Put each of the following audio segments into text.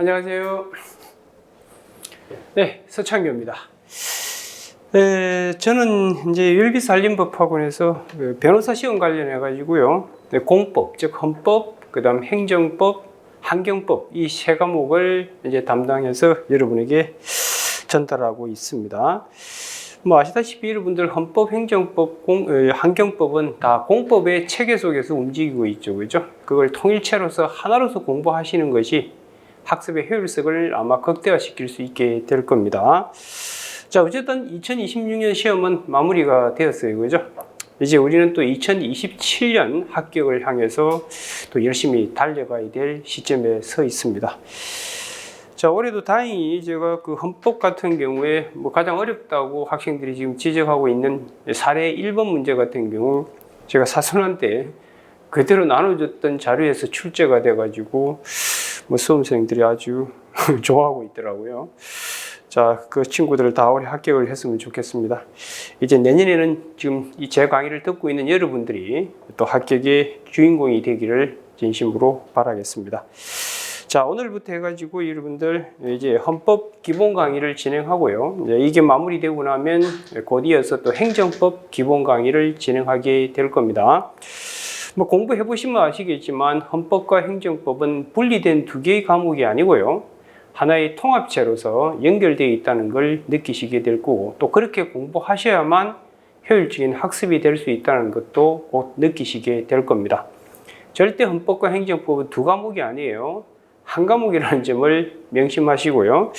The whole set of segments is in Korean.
안녕하세요. 네, 서창규입니다. 저는 이제 율비산림법학원에서 변호사 시험 관련해 가지고요, 공법, 즉 헌법, 그다음 행정법, 환경법 이 세 과목을 이제 담당해서 여러분에게 전달하고 있습니다. 뭐 아시다시피 여러분들 헌법, 행정법, 환경법은 다 공법의 체계 속에서 움직이고 있죠, 그죠? 그걸 통일체로서 하나로서 공부하시는 것이 학습의 효율성을 아마 극대화시킬 수 있게 될 겁니다. 자, 어쨌든 2026년 시험은 마무리가 되었어요, 그죠? 이제 우리는 또 2027년 합격을 향해서 또 열심히 달려가야 될 시점에 서 있습니다. 자, 올해도 다행히 제가 그 헌법 같은 경우에 뭐 가장 어렵다고 학생들이 지금 지적하고 있는 사례 1번 문제 같은 경우 제가 사선한테 그대로 나눠줬던 자료에서 출제가 돼가지고 뭐 수험생들이 아주 좋아하고 있더라고요. 자, 그 친구들을 다 올해 합격을 했으면 좋겠습니다. 이제 내년에는 지금 이 제 강의를 듣고 있는 여러분들이 또 합격의 주인공이 되기를 진심으로 바라겠습니다. 자, 오늘부터 해가지고 여러분들 이제 헌법 기본 강의를 진행하고요. 이게 마무리되고 나면 곧 이어서 또 행정법 기본 강의를 진행하게 될 겁니다. 뭐 공부해 보시면 아시겠지만 헌법과 행정법은 분리된 두 개의 과목이 아니고요, 하나의 통합체로서 연결되어 있다는 걸 느끼시게 될 거고, 또 그렇게 공부하셔야만 효율적인 학습이 될 수 있다는 것도 곧 느끼시게 될 겁니다. 절대 헌법과 행정법은 두 과목이 아니에요. 한 과목이라는 점을 명심하시고요.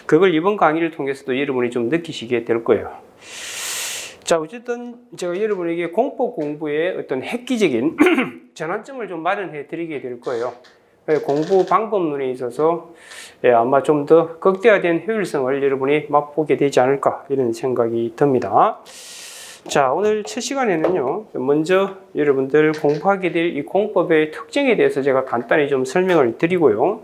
그걸 이번 강의를 통해서도 여러분이 좀 느끼시게 될 거예요. 자, 어쨌든 제가 여러분에게 공법 공부의 어떤 획기적인 전환점을 좀 마련해 드리게 될 거예요. 공부 방법론에 있어서 아마 좀 더 극대화된 효율성을 여러분이 맛보게 되지 않을까 이런 생각이 듭니다. 자, 오늘 첫 시간에는요, 먼저 여러분들 공부하게 될 이 공법의 특징에 대해서 제가 간단히 좀 설명을 드리고요.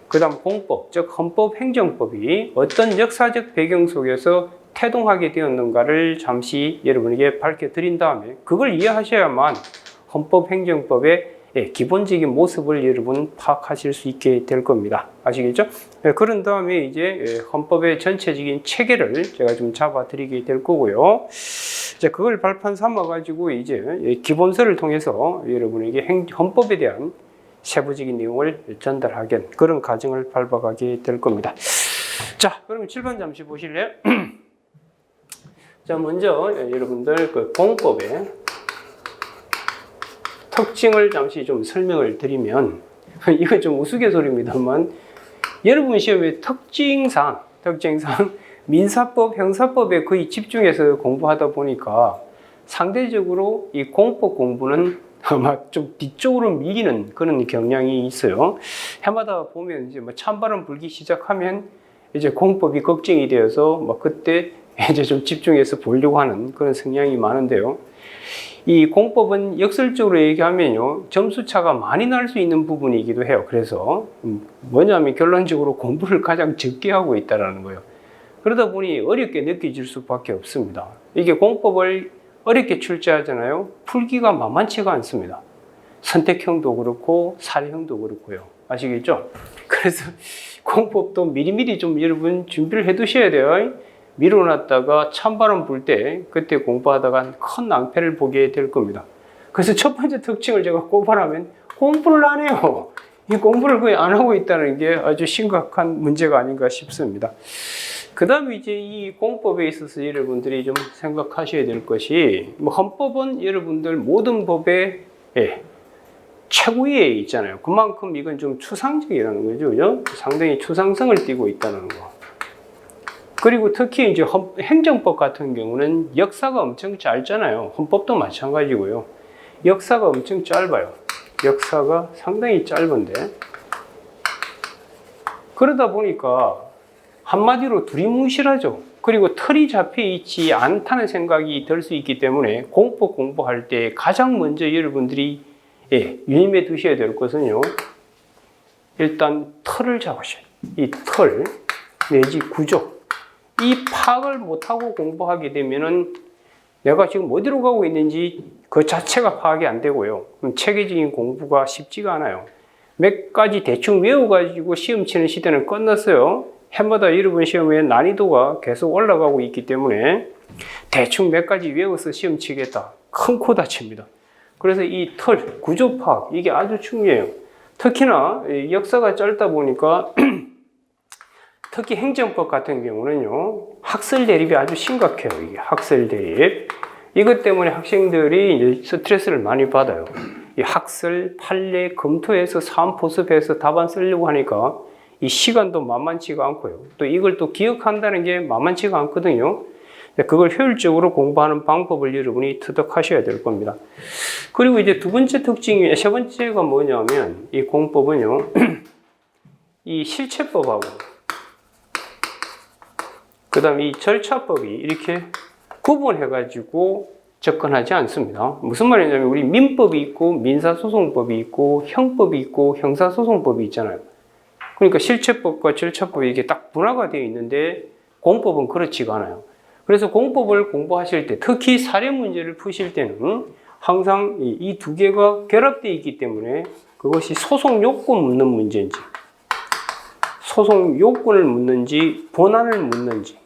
그 다음 공법, 즉 헌법, 행정법이 어떤 역사적 배경 속에서 태동하게 되었는가를 잠시 여러분에게 밝혀드린 다음에 그걸 이해하셔야만 헌법, 행정법의 기본적인 모습을 여러분 파악하실 수 있게 될 겁니다. 아시겠죠? 그런 다음에 이제 헌법의 전체적인 체계를 제가 좀 잡아드리게 될 거고요. 이제 그걸 발판 삼아가지고 이제 기본서를 통해서 여러분에게 헌법에 대한 세부적인 내용을 전달하게 그런 과정을 밟아가게 될 겁니다. 자, 그러면 칠판 잠시 보실래요? 자, 먼저 여러분들 그 공법의 특징을 잠시 좀 설명을 드리면, 이건 좀 우스갯소리입니다만, 여러분 시험의 특징상 민사법, 형사법에 거의 집중해서 공부하다 보니까 상대적으로 이 공법 공부는 아마 좀 뒤쪽으로 밀리는 그런 경향이 있어요. 해마다 보면 이제 뭐 찬바람 불기 시작하면 이제 공법이 걱정이 되어서 뭐 그때 이제 좀 집중해서 보려고 하는 그런 성향이 많은데요. 이 공법은 역설적으로 얘기하면요, 점수차가 많이 날 수 있는 부분이기도 해요. 그래서 뭐냐면 결론적으로 공부를 가장 적게 하고 있다는 거예요. 그러다 보니 어렵게 느껴질 수밖에 없습니다. 이게 공법을 어렵게 출제하잖아요. 풀기가 만만치가 않습니다. 선택형도 그렇고 사례형도 그렇고요. 아시겠죠? 그래서 공법도 미리미리 좀 여러분 준비를 해 두셔야 돼요. 미뤄놨다가 찬바람 불 때 그때 공부하다가 큰 낭패를 보게 될 겁니다. 그래서 첫 번째 특징을 제가 꼽아라면 공부를 안 해요. 이 공부를 거의 안 하고 있다는 게 아주 심각한 문제가 아닌가 싶습니다. 그 다음에 이제 이 공법에 있어서 여러분들이 좀 생각하셔야 될 것이, 뭐 헌법은 여러분들 모든 법의 최고위에 있잖아요. 그만큼 이건 좀 추상적이라는 거죠, 그죠? 상당히 추상성을 띠고 있다는 거. 그리고 특히 이제 행정법 같은 경우는 역사가 엄청 짧잖아요. 헌법도 마찬가지고요. 역사가 엄청 짧아요. 역사가 상당히 짧은데, 그러다 보니까 한마디로 두리뭉실하죠. 그리고 틀이 잡혀 있지 않다는 생각이 들 수 있기 때문에 공법 공부할 때 가장 먼저 여러분들이 유념해 두셔야 될 것은요, 일단 틀을 잡으셔야 돼요. 이 틀 내지 구조, 이 파악을 못하고 공부하게 되면은 내가 지금 어디로 가고 있는지 그 자체가 파악이 안 되고요. 그럼 체계적인 공부가 쉽지가 않아요. 몇 가지 대충 외워가지고 시험 치는 시대는 끝났어요. 해마다 여러분 시험의 난이도가 계속 올라가고 있기 때문에 대충 몇 가지 외워서 시험 치겠다. 큰 코 다칩니다. 그래서 이 틀, 구조 파악, 이게 아주 중요해요. 특히나 역사가 짧다 보니까 특히 행정법 같은 경우는요, 학설 대립이 아주 심각해요. 이게 학설 대립. 이것 때문에 학생들이 이제 스트레스를 많이 받아요. 이 학설, 판례, 검토해서 사원 포섭해서 답안 쓰려고 하니까 이 시간도 만만치가 않고요. 또 이걸 또 기억한다는 게 만만치가 않거든요. 그걸 효율적으로 공부하는 방법을 여러분이 터득하셔야 될 겁니다. 그리고 이제 두 번째 특징이, 세 번째가 뭐냐면, 이 공법은요, 이 실체법하고, 그 다음에 이 절차법이 이렇게 구분해가지고 접근하지 않습니다. 무슨 말이냐면, 우리 민법이 있고, 민사소송법이 있고, 형법이 있고, 형사소송법이 있잖아요. 그러니까 실체법과 절차법이 이게 딱 분화가 되어 있는데, 공법은 그렇지가 않아요. 그래서 공법을 공부하실 때, 특히 사례 문제를 푸실 때는 항상 이 두 개가 결합되어 있기 때문에 그것이 소송 요건 묻는 문제인지, 소송 요건을 묻는지, 본안을 묻는지,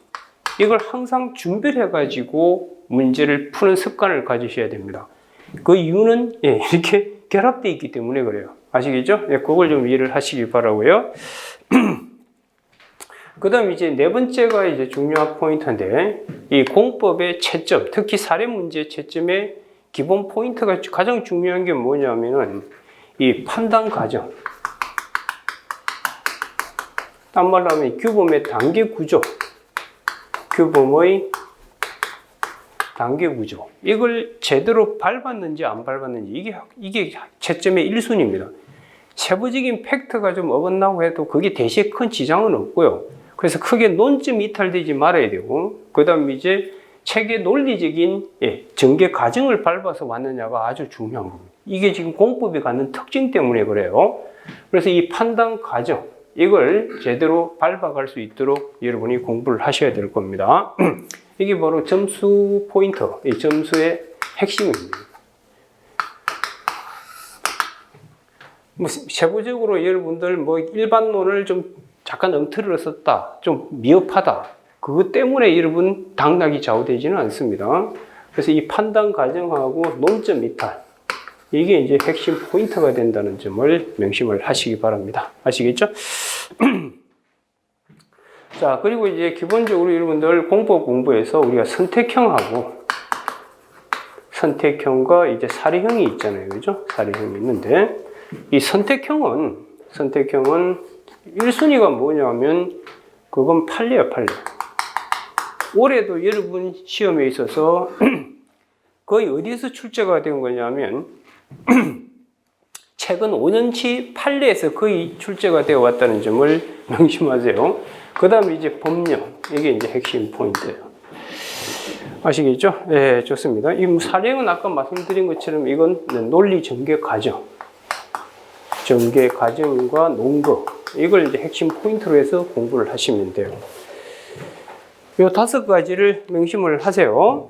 이걸 항상 준비를 해가지고 문제를 푸는 습관을 가지셔야 됩니다. 그 이유는 이렇게 결합되어 있기 때문에 그래요. 아시겠죠? 그걸 좀 이해를 하시기 바라고요. 그 다음 이제 네 번째가 이제 중요한 포인트인데, 이 공법의 채점, 특히 사례 문제 채점의 기본 포인트가 가장 중요한 게 뭐냐면은 이 판단 과정. 딴 말로 하면 규범의 단계 구조. 규범의 단계 구조. 이걸 제대로 밟았는지 안 밟았는지, 이게 채점의 1순위입니다. 세부적인 팩트가 좀 어긋나고 해도 그게 대시에 큰 지장은 없고요. 그래서 크게 논점 이탈되지 말아야 되고, 그 다음 이제 책의 논리적인 전개 과정을 밟아서 왔느냐가 아주 중요한 겁니다. 이게 지금 공법이 갖는 특징 때문에 그래요. 그래서 이 판단 과정, 이걸 제대로 밟아갈 수 있도록 여러분이 공부를 하셔야 될 겁니다. 이게 바로 점수 포인트, 이 점수의 핵심입니다. 뭐 세부적으로 여러분들 뭐 일반론을 좀 잠깐 엉터리로 썼다, 좀 미흡하다, 그것 때문에 여러분 당락이 좌우되지는 않습니다. 그래서 이 판단 과정하고 논점 이탈, 이게 이제 핵심 포인트가 된다는 점을 명심을 하시기 바랍니다. 아시겠죠? 자, 그리고 이제 기본적으로 여러분들 공법 공부에서 우리가 선택형과 이제 사례형이 있잖아요. 그죠? 사례형이 있는데, 이 선택형은 1순위가 뭐냐면, 그건 판례야, 판례. 올해도 여러분 시험에 있어서 거의 어디에서 출제가 된 거냐면, 최근 5년치 판례에서 거의 출제가 되어 왔다는 점을 명심하세요. 그 다음에 이제 법령, 이게 이제 핵심 포인트예요. 아시겠죠? 네, 좋습니다. 이 사례는 아까 말씀드린 것처럼 이건 논리 전개 과정. 전개 과정과 논거, 이걸 이제 핵심 포인트로 해서 공부를 하시면 돼요. 이 5가지를 명심을 하세요.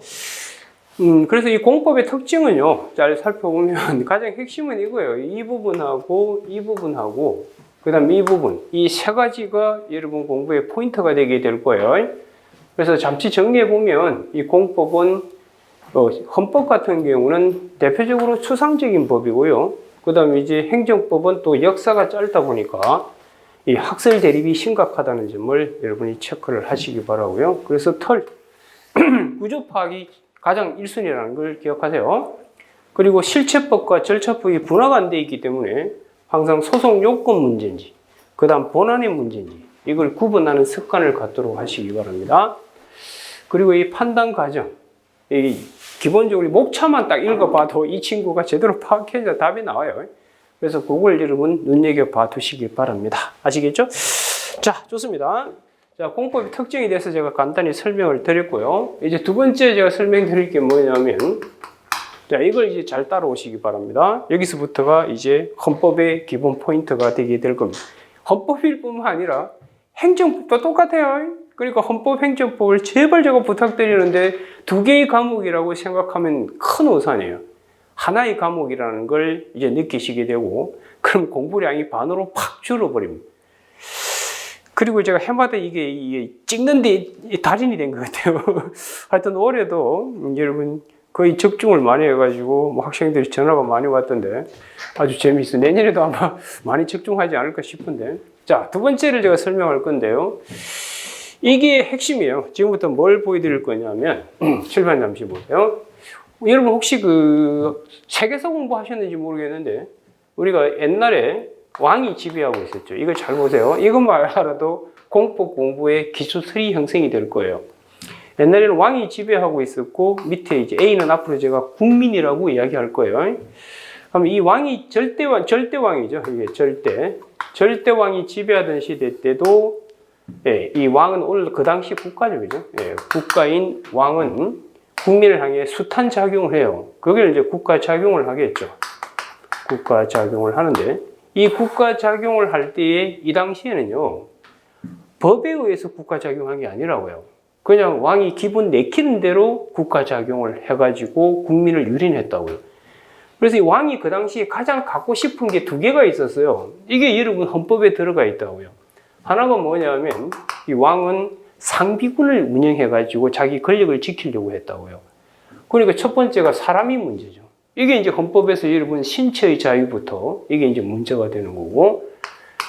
그래서 이 공법의 특징은요, 잘 살펴보면 가장 핵심은 이거예요. 이 부분하고 그 다음 이 부분, 이 3가지가 여러분 공부의 포인트가 되게 될 거예요. 그래서 잠시 정리해 보면 이 공법은 헌법 같은 경우는 대표적으로 추상적인 법이고요. 그 다음에 이제 행정법은 또 역사가 짧다 보니까 이 학설 대립이 심각하다는 점을 여러분이 체크를 하시기 바라고요. 그래서 구조 파악이 가장 1순위라는 걸 기억하세요. 그리고 실체법과 절차법이 분화가 안 되어 있기 때문에 항상 소송 요건 문제인지, 그 다음 본안의 문제인지, 이걸 구분하는 습관을 갖도록 하시기 바랍니다. 그리고 이 판단 과정, 이 기본적으로 목차만 딱 읽어봐도 이 친구가 제대로 파악해야 답이 나와요. 그래서 그걸 여러분 눈여겨봐 두시기 바랍니다. 아시겠죠? 자, 좋습니다. 자, 공법의 특징에 대해서 제가 간단히 설명을 드렸고요. 이제 두 번째 제가 설명드릴 게 뭐냐면, 자, 이걸 이제 잘 따라오시기 바랍니다. 여기서부터가 이제 헌법의 기본 포인트가 되게 될 겁니다. 헌법일 뿐만 아니라 행정법도 똑같아요. 그러니까 헌법, 행정법을 제발 제가 부탁드리는데 2개의 과목이라고 생각하면 큰 오산이에요. 하나의 과목이라는 걸 이제 느끼시게 되고, 그럼 공부량이 반으로 팍 줄어버립니다. 그리고 제가 해마다 이게 찍는데 달인이 된 것 같아요. 하여튼 올해도 여러분 거의 적중을 많이 해가지고 뭐 학생들이 전화가 많이 왔던데 아주 재미있어요. 내년에도 아마 많이 적중하지 않을까 싶은데. 자, 두 번째를 제가 설명할 건데요. 이게 핵심이에요. 지금부터 뭘 보여드릴 거냐면 칠판 잠시 보세요. 여러분 혹시 그 세계사 공부하셨는지 모르겠는데 우리가 옛날에 왕이 지배하고 있었죠. 이거 잘 보세요. 이것만 알아도 공법 공부의 기초틀이 형성이 될 거예요. 옛날에는 왕이 지배하고 있었고 밑에 이제 A는 앞으로 제가 국민이라고 이야기할 거예요. 그럼 이 왕이 절대왕이죠. 이게 절대왕이 지배하던 시대 때도 이 왕은 원래 그 당시 국가적이죠. 국가인 왕은 국민을 향해 숱한 작용을 해요. 그걸 이제 국가 작용을 하겠죠. 국가 작용을 하는데 이 국가 작용을 할 때에 이 당시에는요 법에 의해서 국가 작용한 게 아니라고요. 그냥 왕이 기분 내키는 대로 국가 작용을 해가지고 국민을 유린했다고요. 그래서 이 왕이 그 당시에 가장 갖고 싶은 게 두 개가 있었어요. 이게 여러분 헌법에 들어가 있다고요. 하나가 뭐냐면 이 왕은 상비군을 운영해가지고 자기 권력을 지키려고 했다고요. 그러니까 첫 번째가 사람이 문제죠. 이게 이제 헌법에서 여러분 신체의 자유부터 이게 이제 문제가 되는 거고,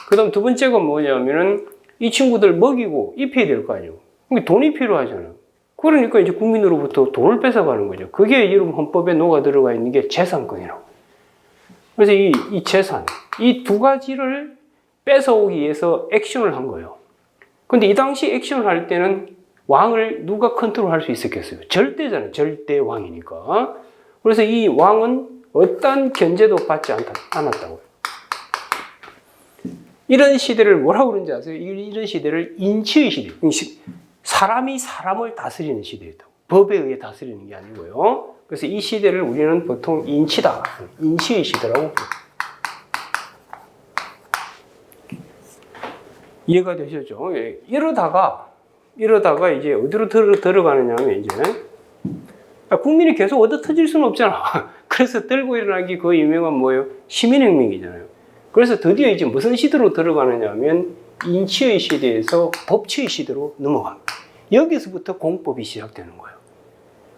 그 다음 두 번째가 뭐냐면은 이 친구들 먹이고 입혀야 될 거 아니에요. 그러니까 돈이 필요하잖아요. 그러니까 이제 국민으로부터 돈을 뺏어가는 거죠. 그게 여러분 헌법에 녹아 들어가 있는 게 재산권이라고. 그래서 이 재산, 이 두 가지를 뺏어오기 위해서 액션을 한 거예요. 근데 이 당시 액션을 할 때는 왕을 누가 컨트롤할 수 있었겠어요? 절대잖아요. 절대 왕이니까. 그래서 이 왕은 어떠한 견제도 받지 않았다고요. 이런 시대를 뭐라고 그러는지 아세요? 이런 시대를 인치의 시대. 사람이 사람을 다스리는 시대였다고. 법에 의해 다스리는 게 아니고요. 그래서 이 시대를 우리는 보통 인치다. 인치의 시대라고. 이해가 되셨죠? 이러다가 이제 어디로 들어가느냐면 이제 국민이 계속 얻어 터질 수는 없잖아. 그래서 들고 일어난 게 그 유명한 뭐예요? 시민혁명이잖아요. 그래서 드디어 이제 무슨 시대로 들어가느냐면 인치의 시대에서 법치의 시대로 넘어갑니다. 여기서부터 공법이 시작되는 거예요.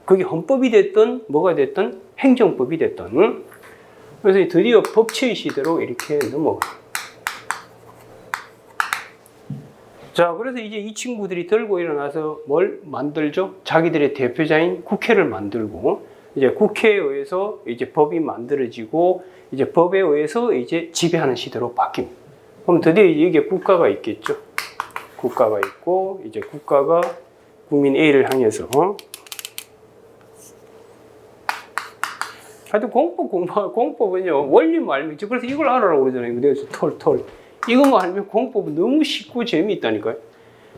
그게 헌법이 됐든 뭐가 됐든 행정법이 됐든. 그래서 드디어 법치의 시대로 이렇게 넘어가요. 자, 그래서 이제 이 친구들이 들고 일어나서 뭘 만들죠? 자기들의 대표자인 국회를 만들고, 이제 국회에 의해서 이제 법이 만들어지고, 이제 법에 의해서 이제 지배하는 시대로 바뀝니다. 그럼 드디어 이게 국가가 있겠죠? 국가가 있고, 이제 국가가 국민 A를 향해서. 하여튼 공법은요, 원리만 알면, 그래서 이걸 알아라고 그러잖아요. 그래서 털. 이것만 알면 공법은 너무 쉽고 재미있다니까요.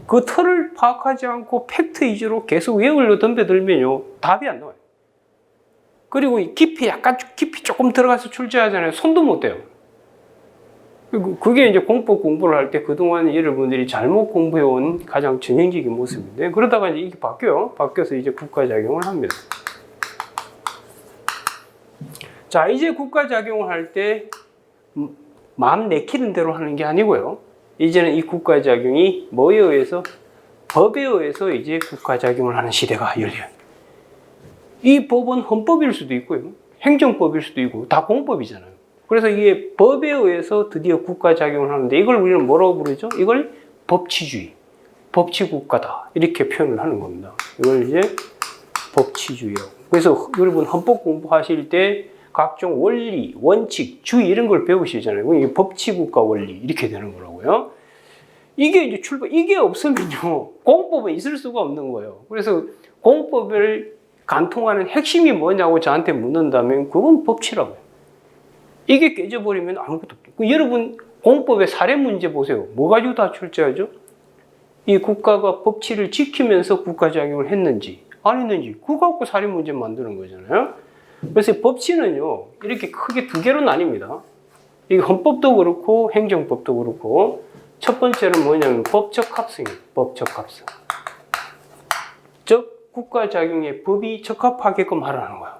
그 틀을 파악하지 않고 팩트 위주로 계속 외우려 덤벼들면요, 답이 안 나와요. 그리고 깊이 조금 들어가서 출제하잖아요. 손도 못 대요. 그게 이제 공법 공부를 할 때 그동안 여러분들이 잘못 공부해온 가장 전형적인 모습인데, 그러다가 이제 이게 바뀌어서 이제 국가작용을 합니다. 자, 이제 국가작용을 할 때 마음 내키는 대로 하는 게 아니고요. 이제는 이 국가작용이 뭐에 의해서? 법에 의해서 이제 국가작용을 하는 시대가 열려요. 이 법은 헌법일 수도 있고요. 행정법일 수도 있고 다 공법이잖아요. 그래서 이게 법에 의해서 드디어 국가작용을 하는데 이걸 우리는 뭐라고 부르죠? 이걸 법치주의, 법치국가다 이렇게 표현을 하는 겁니다. 이걸 이제 법치주의라고. 그래서 여러분 헌법 공부하실 때 각종 원리, 원칙, 주의 이런 걸 배우시잖아요. 이게 법치국가 원리 이렇게 되는 거라고요. 이게 이제 이게 없으면요 공법은 있을 수가 없는 거예요. 그래서 공법을 간통하는 핵심이 뭐냐고 저한테 묻는다면 그건 법치라고요. 이게 깨져버리면 아무것도 없고. 여러분 공법의 사례 문제 보세요. 뭐 가지고 다 출제하죠? 이 국가가 법치를 지키면서 국가작용을 했는지 안 했는지 그거 갖고 사례 문제 만드는 거잖아요. 그래서 법치는요 이렇게 크게 두 개로 나뉩니다. 이게 헌법도 그렇고 행정법도 그렇고, 첫 번째는 뭐냐면 법적 합성이에요. 법적 합성. 즉 국가작용에 법이 적합하게끔 하라는 거야.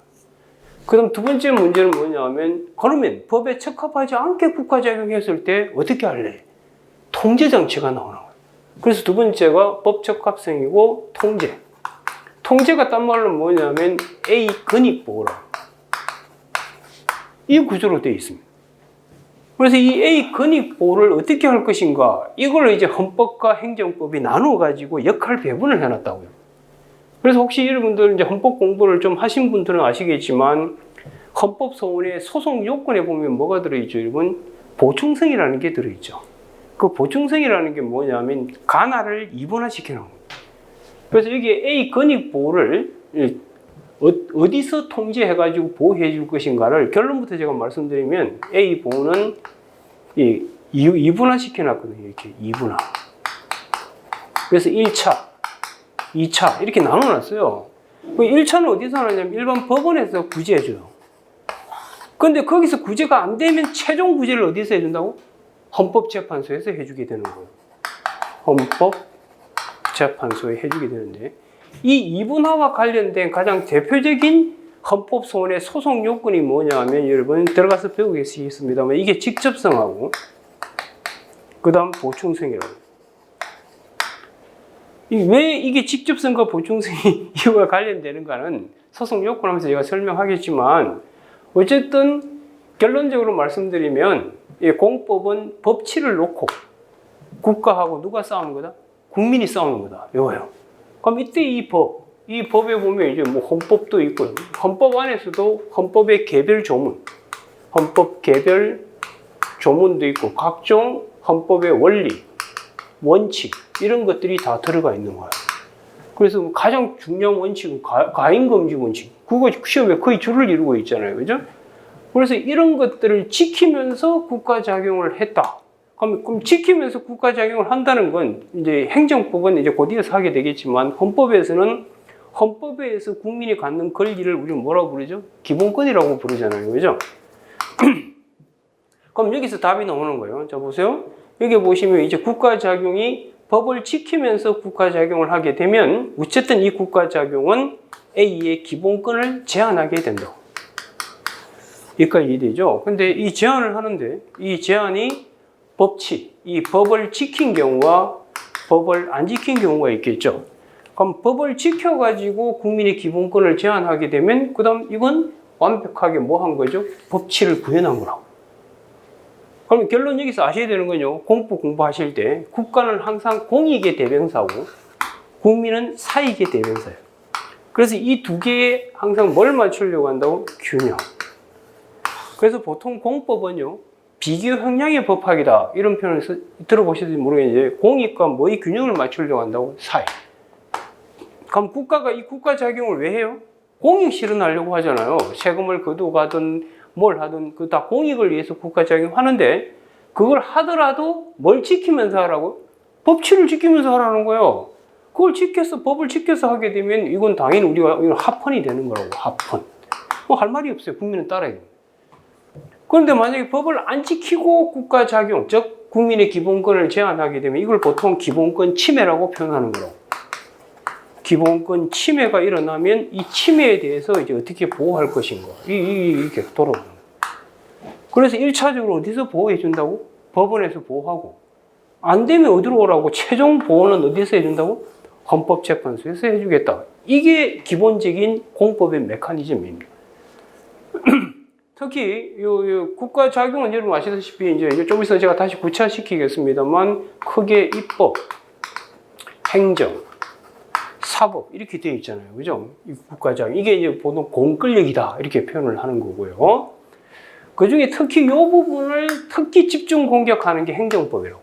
그다음 두 번째 문제는 뭐냐면 그러면 법에 적합하지 않게 국가작용했을 때 어떻게 할래? 통제장치가 나오는 거예요. 그래서 두 번째가 법 적합성이고 통제. 통제가 딴 말로 뭐냐면 A 근익보호라. 이 구조로 되어 있습니다. 그래서 이 A 근익보호를 어떻게 할 것인가? 이걸 이제 헌법과 행정법이 나누어 가지고 역할 배분을 해놨다고요. 그래서 혹시 여러분들 이제 헌법 공부를 좀 하신 분들은 아시겠지만 헌법 소원의 소송 요건에 보면 뭐가 들어있죠, 여러분? 보충성이라는 게 들어있죠. 그 보충성이라는 게 뭐냐면 가나를 이분화시켜 놓은 겁니다. 그래서 여기에 A 근익보호를 어디서 통제해가지고 보호해 줄 것인가를 결론부터 제가 말씀드리면 A 보호는 이분화시켜 놨거든요. 이렇게 이분화. 그래서 1차, 2차 이렇게 나눠놨어요. 1차는 어디서 하냐면 일반 법원에서 구제해줘요. 근데 거기서 구제가 안 되면 최종 구제를 어디서 해준다고? 헌법재판소에서 해주게 되는 거예요. 헌법재판소에 해주게 되는데 이 이분화와 관련된 가장 대표적인 헌법소원의 소송 요건이 뭐냐면 여러분 들어가서 배우고 계시겠습니다만 이게 직접성하고 그 다음 보충성이라고. 왜 이게 직접성과 보충성이 이와 관련되는가는 소송 요건 하면서 제가 설명하겠지만 어쨌든 결론적으로 말씀드리면 이 공법은 법치를 놓고 국가하고 누가 싸우는 거다? 국민이 싸우는 거다. 이거예요. 그럼 이때 이 법에 보면 이제 뭐 헌법도 있고요. 헌법 안에서도 헌법의 개별 조문, 헌법 개별 조문도 있고 각종 헌법의 원리, 원칙 이런 것들이 다 들어가 있는 거예요. 그래서 가장 중요한 원칙은 가인금지 원칙. 그거 시험에 거의 줄을 이루고 있잖아요. 그죠? 그래서 이런 것들을 지키면서 국가작용을 했다. 그럼 지키면서 국가작용을 한다는 건 이제 행정법은 이제 곧 이어서 하게 되겠지만 헌법에서는 헌법에서 국민이 갖는 권리를 우리는 뭐라고 부르죠? 기본권이라고 부르잖아요. 그죠? 그럼 여기서 답이 나오는 거예요. 자, 보세요. 여기 보시면 이제 국가작용이 법을 지키면서 국가작용을 하게 되면 어쨌든 이 국가작용은 A의 기본권을 제한하게 된다. 여기까지 이해되죠? 근데 이 제한을 하는데 이 제한이 이 법을 지킨 경우와 법을 안 지킨 경우가 있겠죠. 그럼 법을 지켜가지고 국민의 기본권을 제한하게 되면 그 다음 이건 완벽하게 뭐 한 거죠? 법치를 구현한 거라고. 그럼 결론 여기서 아셔야 되는 건요. 공부하실 때 국가는 항상 공익의 대명사고 국민은 사익의 대명사예요. 그래서 이 두 개에 항상 뭘 맞추려고 한다고? 균형. 그래서 보통 공법은요. 비교 형량의 법학이다. 이런 표현을 들어보실지 모르겠는데 공익과 뭐의 균형을 맞추려고 한다고? 사익. 그럼 국가가 이 국가작용을 왜 해요? 공익 실현하려고 하잖아요. 세금을 거두가든 뭘 하든 그 다 공익을 위해서 국가작용 하는데 그걸 하더라도 뭘 지키면서 하라고? 법치를 지키면서 하라는 거예요. 그걸 법을 지켜서 하게 되면 이건 당연히 우리가 합헌이 되는 거라고. 합헌. 뭐 할 말이 없어요. 국민은 따라야 돼요. 그런데 만약에 법을 안 지키고 국가작용, 즉 국민의 기본권을 제한하게 되면 이걸 보통 기본권 침해라고 표현하는 거라고. 기본권 침해가 일어나면 이 침해에 대해서 이제 어떻게 보호할 것인가. 이렇게 돌아오는 거예요. 그래서 1차적으로 어디서 보호해 준다고? 법원에서 보호하고. 안 되면 어디로 오라고? 최종 보호는 어디서 해준다고? 헌법재판소에서 해주겠다. 이게 기본적인 공법의 메커니즘입니다. 특히 국가작용은 여러분 아시다시피 이제 좀 있으면 제가 다시 구체화시키겠습니다만 크게 입법, 행정, 사법 이렇게 되어 있잖아요. 그죠? 이 국가작용. 이게 이제 보통 공권력이다. 이렇게 표현을 하는 거고요. 그 중에 특히 이 부분을 특히 집중 공격하는 게 행정법이라고.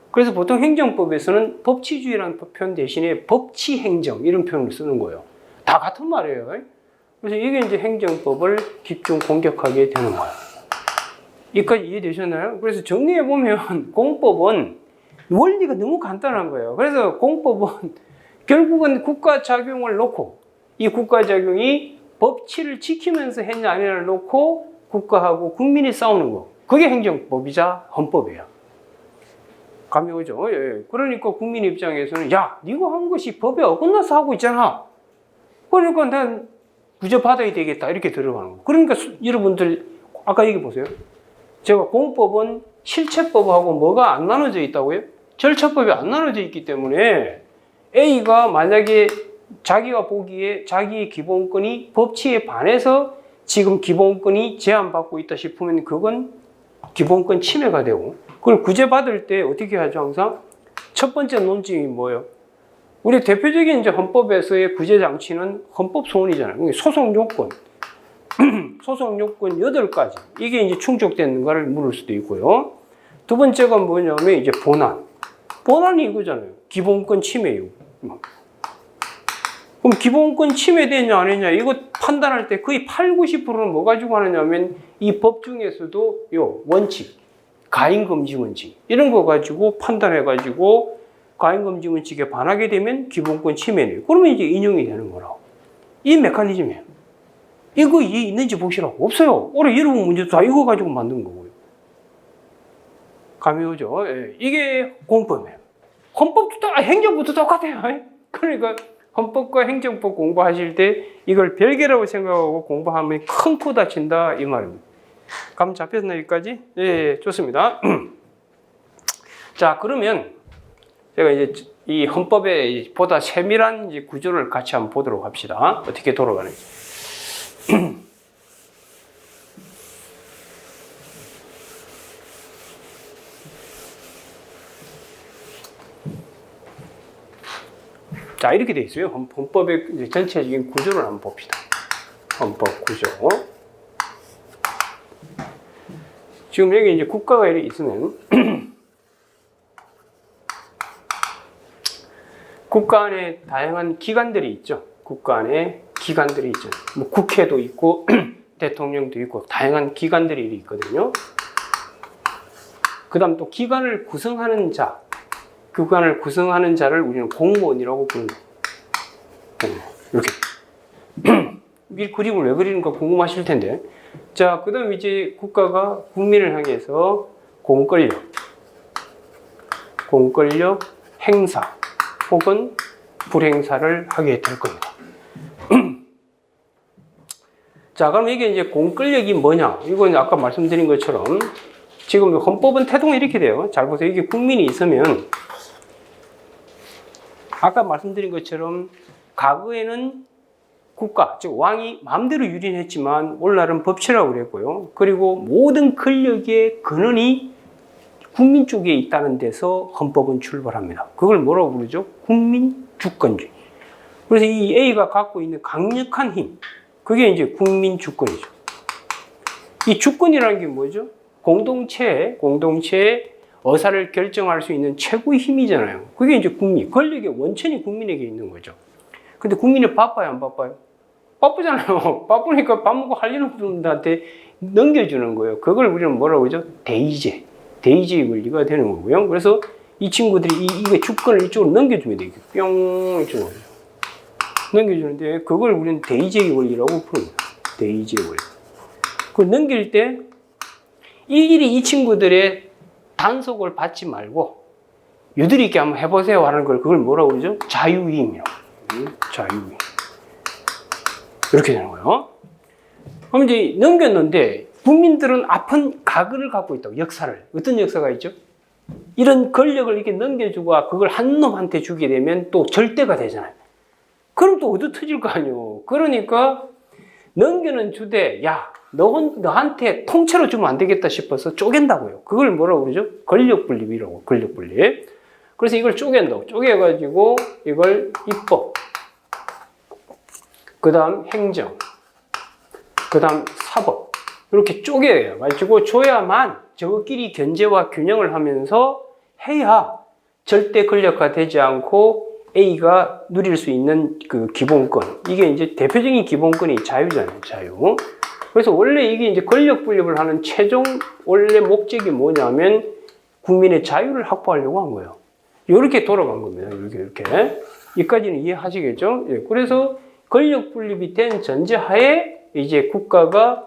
그래서 보통 행정법에서는 법치주의라는 표현 대신에 법치행정 이런 표현을 쓰는 거예요. 다 같은 말이에요. 그래서 이게 이제 행정법을 집중 공격하게 되는 거예요. 여기까지 이해되셨나요? 그래서 정리해보면 공법은 원리가 너무 간단한 거예요. 그래서 공법은 결국은 국가작용을 놓고 이 국가작용이 법치를 지키면서 했냐 아니냐를 놓고 국가하고 국민이 싸우는 거. 그게 행정법이자 헌법이에요. 감이 오죠? 예. 그러니까 국민 입장에서는 야, 네가 한 것이 법에 어긋나서 하고 있잖아. 그러니까 난 구제받아야 되겠다 이렇게 들어가는 거예요. 그러니까 여러분들 아까 얘기 보세요. 제가 공법은 실체법하고 뭐가 안 나눠져 있다고요? 절차법이 안 나눠져 있기 때문에 A가 만약에 자기가 보기에 자기의 기본권이 법치에 반해서 지금 기본권이 제한받고 있다 싶으면 그건 기본권 침해가 되고, 그걸 구제받을 때 어떻게 하죠? 항상 첫 번째 논증이 뭐예요? 우리 대표적인 이제 헌법에서의 구제 장치는 헌법 소원이잖아요. 소송 요건, 소송 요건 8가지. 이게 이제 충족되는가를 물을 수도 있고요. 두 번째가 뭐냐면 이제 본안. 본안이 이거잖아요. 기본권 침해요. 그럼 기본권 침해되냐 안 했냐 이거 판단할 때 거의 80~90%는 뭐 가지고 하느냐면 이 법 중에서도 요 원칙, 가인금지 원칙 이런 거 가지고 판단해 가지고 가인금지 원칙에 반하게 되면 기본권 침해네요. 그러면 이제 인용이 되는 거라고. 이 메커니즘이에요. 이거 이해 있는지 보시라고. 없어요. 올해 여러분 문제도 다 이거 가지고 만든 거고요. 감이 오죠? 예. 이게 공법이에요. 헌법도 다 행정부도 똑같아요. 그러니까 헌법과 행정법 공부하실 때 이걸 별개라고 생각하고 공부하면 큰 코 다친다 이 말입니다. 감 잡혔나 여기까지? 예, 좋습니다. 자, 그러면 제가 이제 이 헌법의 보다 세밀한 이제 구조를 같이 한번 보도록 합시다. 어떻게 돌아가는지. 자, 이렇게 돼 있어요. 헌법의 이제 전체적인 구조를 한번 봅시다. 헌법 구조. 지금 여기 이제 국가가 이렇게 있으면 국가 안에 다양한 기관들이 있죠. 국가 안에 기관들이 있죠. 뭐 국회도 있고 대통령도 있고 다양한 기관들이 있거든요. 그다음 또 기관을 구성하는 자, 기관을 구성하는 자를 우리는 공무원이라고 부른다. 이렇게. 이 그림을 왜 그리는가 궁금하실 텐데. 자, 그 다음 이제 국가가 국민을 향해서 공권력 행사 혹은 불행사를 하게 될 겁니다. 자, 그럼 이게 이제 공권력이 뭐냐? 이건 아까 말씀드린 것처럼 지금 헌법은 태동이 이렇게 돼요. 잘 보세요. 이게 국민이 있으면 아까 말씀드린 것처럼 과거에는 국가, 즉 왕이 마음대로 유린했지만 오늘날은 법치라고 그랬고요. 그리고 모든 권력의 근원이 국민 쪽에 있다는 데서 헌법은 출발합니다. 그걸 뭐라고 부르죠? 국민 주권주의. 그래서 이 A가 갖고 있는 강력한 힘, 그게 이제 국민 주권이죠. 이 주권이라는 게 뭐죠? 공동체의 의사를 결정할 수 있는 최고의 힘이잖아요. 그게 이제 국민, 권력의 원천이 국민에게 있는 거죠. 근데 국민이 바빠요, 안 바빠요? 바쁘잖아요. 바쁘니까 밥 먹고 할 일 없는 분들한테 넘겨주는 거예요. 그걸 우리는 뭐라고 그러죠? 대의제의 원리가 되는 거고요. 그래서 이 친구들이 이거 주권을 이쪽으로 넘겨주면 돼요. 뿅 이쪽으로 넘겨주는데 그걸 우리는 대의제의 원리라고 부릅니다. 대의제의 원리. 그걸 넘길 때 이 일이 이 친구들의 단속을 받지 말고 유들이 있게 한번 해보세요 하는 걸 그걸 뭐라고 그러죠? 자유위임이라고. 자유위임. 이렇게 되는 거예요. 그럼 이제 넘겼는데 국민들은 아픈 가글을 갖고 있다고, 역사를. 어떤 역사가 있죠? 이런 권력을 이렇게 넘겨주고 그걸 한 놈한테 주게 되면 또 절대가 되잖아요. 그럼 또 어디 터질 거 아니에요. 그러니까 넘겨는 주되 야, 너한테 통째로 주면 안 되겠다 싶어서 쪼갠다고요. 그걸 뭐라고 그러죠? 권력분립이라고, 권력분립. 그래서 이걸 쪼갠다고. 쪼개가지고 이걸 입법, 그 다음 행정, 그 다음 사법, 이렇게 쪼개가지고 줘야만 저것끼리 견제와 균형을 하면서 해야 절대 권력화 되지 않고 A가 누릴 수 있는 그 기본권. 이게 이제 대표적인 기본권이 자유잖아요, 자유. 그래서 원래 이게 이제 권력 분립을 하는 최종 원래 목적이 뭐냐면 국민의 자유를 확보하려고 한 거예요. 이렇게 돌아간 겁니다. 이렇게. 여기까지는 이해하시겠죠? 예, 그래서 권력 분립이 된 전제하에 이제 국가가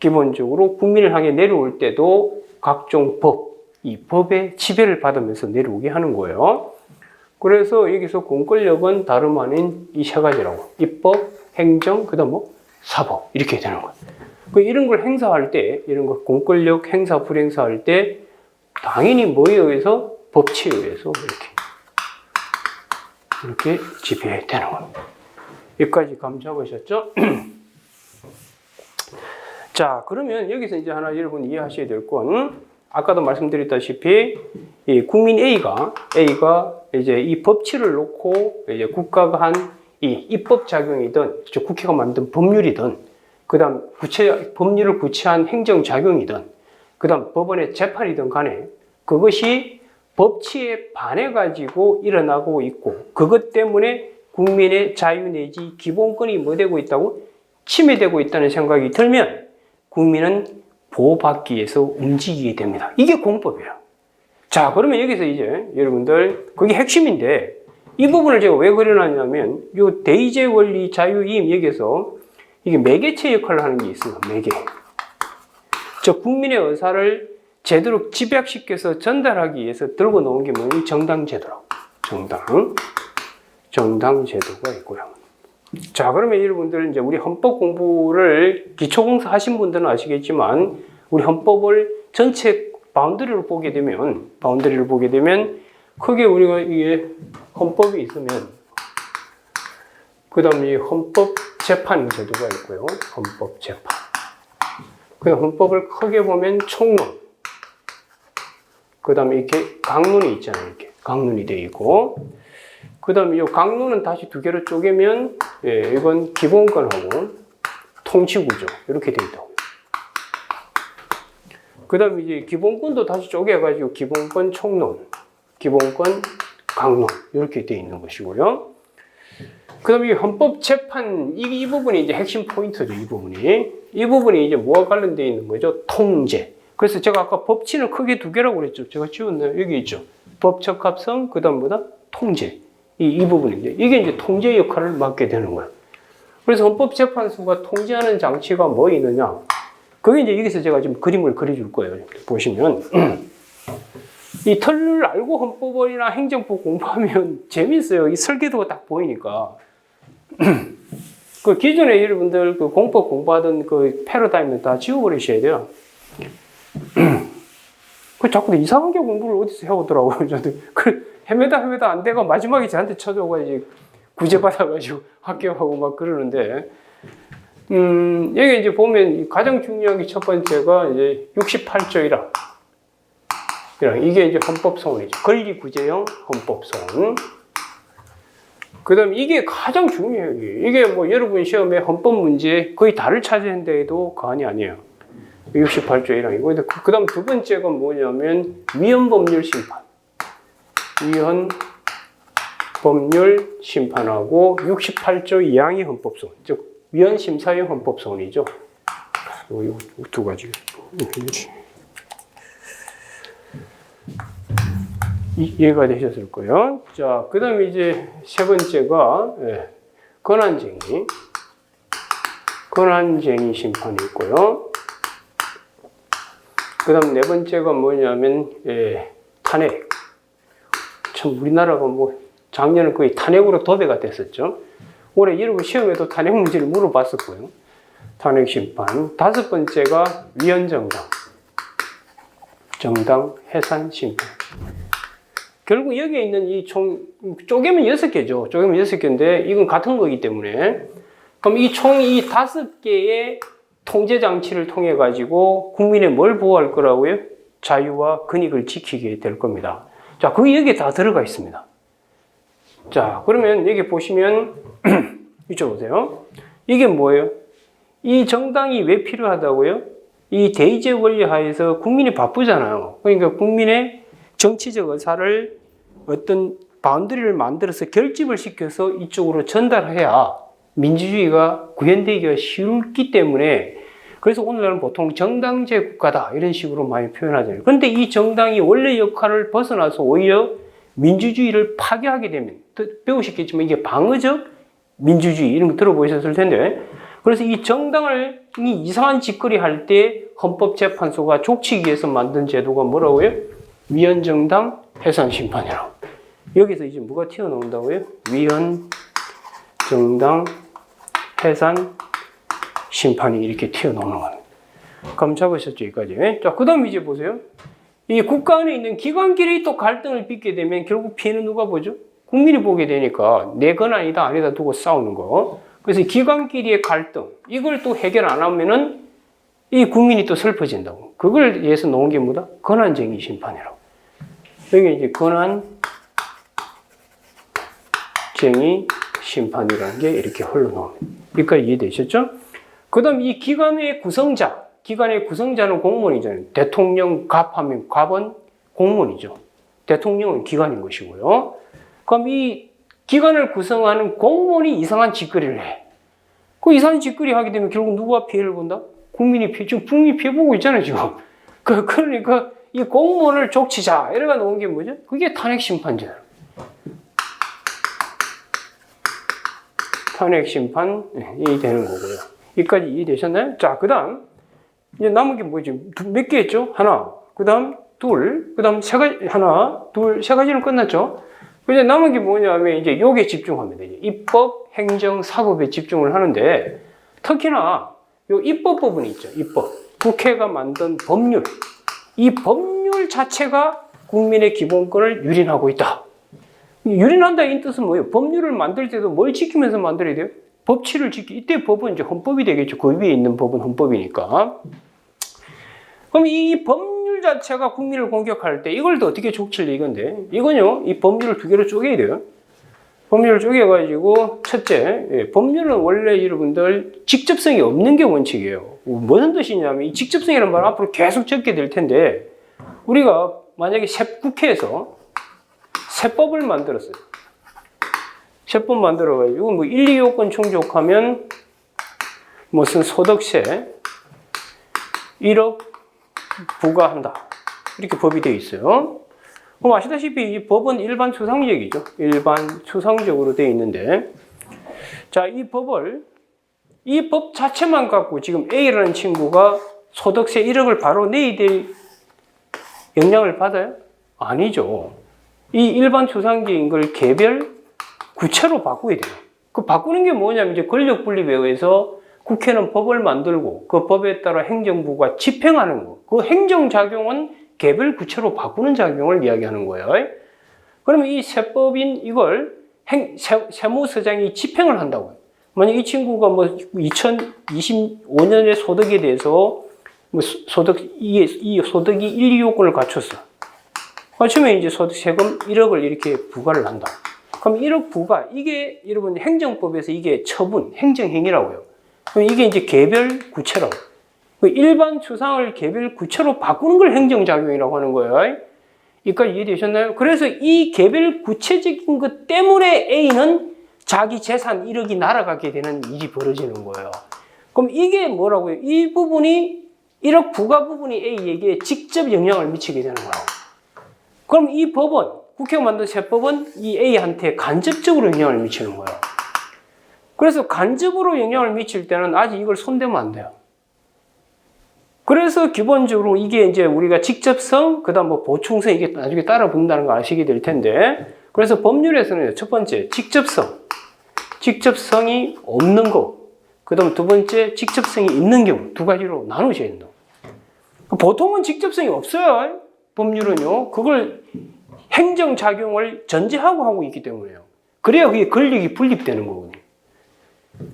기본적으로 국민을 향해 내려올 때도 각종 이 법의 지배를 받으면서 내려오게 하는 거예요. 그래서 여기서 공권력은 다름 아닌 이 세 가지라고. 입법, 행정, 그다음 뭐 사법 이렇게 되는 거예요. 이런 걸 행사할 때, 이런 거 공권력 행사 불행사할 때 당연히 뭐에 의해서 법치에 의해서 이렇게 지배되는 겁니다. 여기까지 감 잡으셨죠? 자, 그러면 여기서 이제 하나 여러분 이해하셔야 될 건, 아까도 말씀드렸다시피 이 국민 A가 이제 이 법치를 놓고 이제 국가가 한 이 입법 작용이든 국회가 만든 법률이든, 그다음 법률을 구체한 행정 작용이든, 그다음 법원의 재판이든 간에 그것이 법치에 반해 가지고 일어나고 있고, 그것 때문에 국민의 자유 내지 기본권이 뭐 되고 있다고? 침해되고 있다는 생각이 들면 국민은 보호받기 위해서 움직이게 됩니다. 이게 공법이에요. 자, 그러면 여기서 이제 여러분들 그게 핵심인데, 이 부분을 제가 왜 그려놨냐면, 요 대의제 원리 자유이임 여기서 이게 매개체 역할을 하는 게 있어요. 매개. 국민의 의사를 제대로 집약시켜서 전달하기 위해서 들고 놓은 게 뭐냐면 정당제도라고. 정당제도가 있고요. 자, 그러면 여러분들 이제 우리 헌법 공부를 기초공사 하신 분들은 아시겠지만, 우리 헌법을 전체 바운더리를 보게 되면 크게 우리가 이게 헌법이 있으면, 그 다음에 이 헌법 재판 제도가 있고요. 헌법 재판. 그 헌법을 크게 보면 총론. 그 다음에 이렇게 강론이 있잖아요. 이렇게 강론이 되어 있고. 그 다음에 이 강론은 다시 두 개로 쪼개면, 이건 기본권하고 통치구조. 이렇게 되어 있다고. 그 다음에 이제 기본권도 다시 쪼개가지고 기본권 총론, 기본권 강론. 이렇게 되어 있는 것이고요. 그 다음에 이 헌법 재판, 이 부분이 이제 핵심 포인트죠. 이 부분이 이제 뭐와 관련되어 있는 거죠? 통제. 그래서 제가 아까 법치는 크게 두 개라고 그랬죠. 제가 지웠나요? 여기 있죠. 법적합성, 그 다음 뭐다? 통제. 이 부분인데, 이게 이제 통제 역할을 맡게 되는 거예요. 그래서 헌법재판소가 통제하는 장치가 뭐 있느냐? 그게 이제 여기서 제가 지금 그림을 그려줄 거예요. 보시면. 이 틀을 알고 헌법이나 행정법 공부하면 재밌어요. 이 설계도가 딱 보이니까. 그 기존에 여러분들 그 공법 공부하던 그 패러다임은 다 지워버리셔야 돼요. 그 자꾸 이상하게 공부를 어디서 해오더라고요. 저도 헤매다 안 돼가 마지막에 저한테 찾아오고 이제 구제받아가지고 합격하고 막 그러는데, 여기 이제 보면 가장 중요한 게 첫 번째가 이제 68조 1항. 이게 이제 헌법소원이죠. 권리구제형 헌법소원. 그 다음에 이게 가장 중요해요. 이게 뭐 여러분 시험에 헌법 문제 거의 다를 차지한데도 과언이 아니에요. 68조 1항이고. 그 다음 두 번째가 뭐냐면 위헌법률 심판. 위헌 법률 심판하고 68조 2항이 헌법소원. 즉, 위헌 심사형 헌법소원이죠. 이 두 가지. 이해가 되셨을 거예요. 자, 그 다음에 이제 세 번째가, 권한쟁의 심판이 있고요. 그 다음 네 번째가 뭐냐면, 탄핵. 참, 우리나라가 뭐, 작년은 거의 탄핵으로 도배가 됐었죠. 올해 여러분 시험에도 탄핵 문제를 물어봤을 거예요. 탄핵 심판. 다섯 번째가 위헌정당. 정당 해산 심판. 결국 여기에 있는 이 쪼개면 6개죠. 쪼개면 6개인데, 이건 같은 거기 때문에. 그럼 이 이 5개의 통제 장치를 통해 가지고 국민의 뭘 보호할 거라고요? 자유와 권익을 지키게 될 겁니다. 자, 그게 여기에 다 들어가 있습니다. 자, 그러면 여기 보시면, 이쪽 보세요. 이게 뭐예요? 이 정당이 왜 필요하다고요? 이 대의제 원리 하에서 국민이 바쁘잖아요. 그러니까 국민의 정치적 의사를 어떤 바운더리를 만들어서 결집을 시켜서 이쪽으로 전달해야 민주주의가 구현되기가 쉽기 때문에, 그래서 오늘날은 보통 정당제 국가다 이런 식으로 많이 표현하잖아요. 그런데 이 정당이 원래 역할을 벗어나서 오히려 민주주의를 파괴하게 되면, 배우셨겠지만 이게 방어적 민주주의 이런 거 들어보셨을 텐데, 그래서 이 정당을 이상한 짓거리 할 때 헌법재판소가 족치기 위해서 만든 제도가 뭐라고요? 위헌정당 해산심판이라고. 여기서 이제 뭐가 튀어나온다고요? 위헌정당 해산 심판이 이렇게 튀어나오는 겁니다. 감 잡으셨죠, 여기까지? 자, 그 다음 이제 보세요. 이 국가 안에 있는 기관끼리 또 갈등을 빚게 되면 결국 피해는 누가 보죠? 국민이 보게 되니까 내 건 아니다, 아니다 두고 싸우는 거. 그래서 기관끼리의 갈등, 이걸 또 해결 안 하면은 이 국민이 또 슬퍼진다고. 그걸 위해서 놓은 게 뭐다? 권한쟁의 심판이라고. 여기 이제 권한쟁의 심판이라는 게 이렇게 흘러나옵니다. 여기까지 이해되셨죠? 그 다음 이 기관의 구성자, 기관의 구성자는 공무원이잖아요. 대통령 갑하면 갑은 공무원이죠. 대통령은 기관인 것이고요. 그럼 이 기관을 구성하는 공무원이 이상한 짓거리를 해. 그 이상한 짓거리 하게 되면 결국 누가 피해를 본다? 국민이 피해, 지금 국민이 피해 보고 있잖아요, 지금. 그러니까 이 공무원을 족치자. 이래가 놓은 게 뭐죠? 그게 탄핵심판제다. 탄핵심판이 되는 거고요. 여기까지 이해되셨나요? 자, 그 다음. 이제 남은 게 뭐지? 몇 개 했죠? 하나. 그 다음 둘. 그 다음 세 가지, 하나, 둘, 세 가지는 끝났죠? 이제 남은 게 뭐냐면 이제 요게 집중하면 되죠. 입법, 행정, 사법에 집중을 하는데 특히나 요 입법 부분이 있죠. 입법. 국회가 만든 법률. 이 법률 자체가 국민의 기본권을 유린하고 있다. 유린한다는 뜻은 뭐예요? 법률을 만들 때도 뭘 지키면서 만들어야 돼요? 법치를 이때 법은 이제 헌법이 되겠죠. 그 위에 있는 법은 헌법이니까. 그럼 이 법률 자체가 국민을 공격할 때 이걸 또 어떻게 족칠래 이건데, 이건요, 이 법률을 두 개로 쪼개야 돼요. 법률을 쪼개가지고, 첫째, 법률은 원래 여러분들 직접성이 없는 게 원칙이에요. 무슨 뜻이냐면, 이 직접성이라는 말은 앞으로 계속 적게 될 텐데, 우리가 만약에 국회에서 세법을 만들었어요. 세법 만들어가지고, 뭐 1, 2요건 충족하면, 무슨 소득세 1억 부과한다. 이렇게 법이 되어 있어요. 그럼 아시다시피 이 법은 일반 추상적이죠. 일반 추상적으로 되어 있는데, 자, 이 법 자체만 갖고 지금 A라는 친구가 소득세 1억을 바로 내야 될 영향을 받아요? 아니죠. 이 일반 추상적인 걸 개별 구체로 바꾸어야 돼요. 그 바꾸는 게 뭐냐면 이제 권력 분립에 의해서 국회는 법을 만들고 그 법에 따라 행정부가 집행하는 거. 그 행정작용은 개별 구체로 바꾸는 작용을 이야기하는 거예요. 그러면 이 세법인 이걸 세무서장이 집행을 한다고요. 만약 이 친구가 뭐 2025년의 소득에 대해서 뭐 이 소득이 1, 2요건을 갖췄어. 갖추면 이제 세금 1억을 이렇게 부과를 한다. 그럼 1억 부과, 이게 여러분 행정법에서 이게 처분, 행정행위라고요. 그럼 이게 이제 개별 구체라고. 일반 추상을 개별 구체로 바꾸는 걸 행정작용이라고 하는 거예요. 여기까지 이해되셨나요? 그래서 이 개별 구체적인 것 때문에 A는 자기 재산 1억이 날아가게 되는 일이 벌어지는 거예요. 그럼 이게 뭐라고요? 이 부분이 1억 부과 부분이 A에게 직접 영향을 미치게 되는 거라고. 그럼 이 법은, 국회가 만든 세법은 이 A한테 간접적으로 영향을 미치는 거예요. 그래서 간접으로 영향을 미칠 때는 아직 이걸 손대면 안 돼요. 그래서 기본적으로 이게 이제 우리가 직접성, 그 다음 뭐 보충성, 이게 나중에 따라 붙는다는 거 아시게 될 텐데, 그래서 법률에서는 첫 번째, 직접성이 없는 거, 그 다음 두 번째, 직접성이 있는 경우, 두 가지로 나누셔야 된다. 보통은 직접성이 없어요. 법률은요. 그걸 행정작용을 전제하고 하고 있기 때문에요. 그래야 그게 권력이 분립되는 거거든요.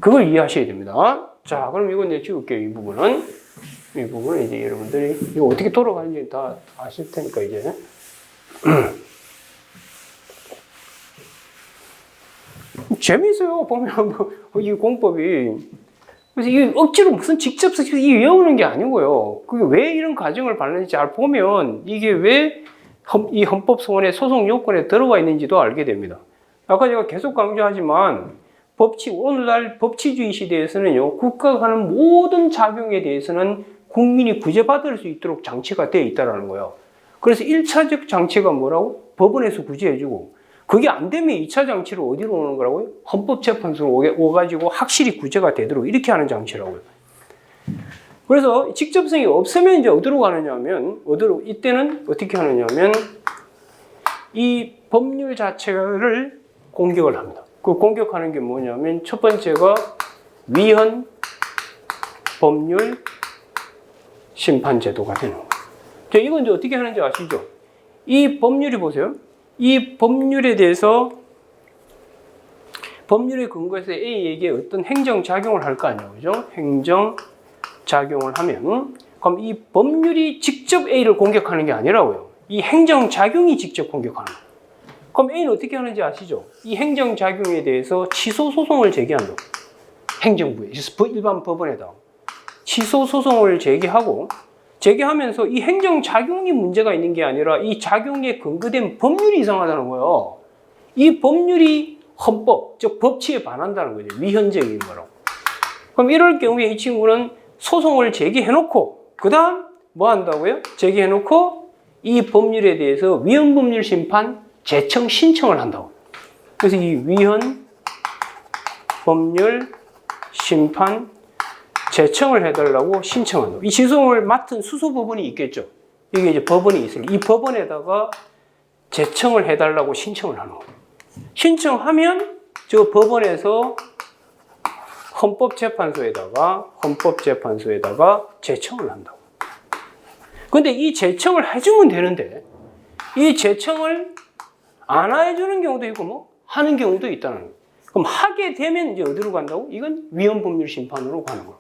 그걸 이해하셔야 됩니다. 자, 그럼 이건 내가 지울게요. 이 부분은 이제 여러분들이 이거 어떻게 돌아가는지 다 아실 테니까 이제. 재밌어요. 보면 이 공법이. 그래서 이게 억지로 무슨 직접성 이 외우는 게 아니고요. 그게 왜 이런 과정을 밟는지 잘 보면 이게 왜 이 헌법 소원의 소송 요건에 들어가 있는지도 알게 됩니다. 아까 제가 계속 강조하지만 오늘날 법치주의 시대에서는요, 국가가 하는 모든 작용에 대해서는 국민이 구제받을 수 있도록 장치가 되어 있다는 거예요. 그래서 1차적 장치가 뭐라고? 법원에서 구제해주고, 그게 안 되면 2차 장치를 어디로 오는 거라고요? 헌법재판소로 오가지고 확실히 구제가 되도록 이렇게 하는 장치라고요. 그래서 직접성이 없으면 이제 어디로 가느냐면, 이때는 어떻게 하느냐면, 이 법률 자체를 공격을 합니다. 그 공격하는 게 뭐냐면, 첫 번째가 위헌 법률 심판 제도가 되는 거예요. 자, 이건 이제 어떻게 하는지 아시죠? 이 법률이 보세요. 이 법률에 대해서 법률에 근거해서 A에게 어떤 행정 작용을 할 거 아니에요. 그죠? 행정 작용을 하면 그럼 이 법률이 직접 A를 공격하는 게 아니라고요. 이 행정 작용이 직접 공격하는 거예요. 그럼 A는 어떻게 하는지 아시죠? 이 행정 작용에 대해서 취소 소송을 제기한다고. 행정부에 일반 법원에다 취소 소송을 제기하면서 이 행정 작용이 문제가 있는 게 아니라 이 작용에 근거된 법률이 이상하다는 거예요. 이 법률이 헌법, 즉 법치에 반한다는 거죠. 위헌적인 거로. 그럼 이럴 경우에 이 친구는 소송을 제기해놓고 그 다음 뭐 한다고요? 제기해놓고 이 법률에 대해서 위헌법률 심판 제청 신청을 한다고. 그래서 이 위헌법률 심판 제청을 해달라고 신청한다고. 이 지송을 맡은 수소법원이 있겠죠. 이게 이제 법원이 있어요. 이 법원에다가 제청을 해달라고 신청을 하는 거예요. 신청하면 저 법원에서 헌법재판소에다가 제청을 한다고. 근데 이 제청을 해주면 되는데 이 제청을 안 해주는 경우도 있고 뭐 하는 경우도 있다는 거예요. 그럼 하게 되면 이제 어디로 간다고? 이건 위헌법률 심판으로 가는 거예요.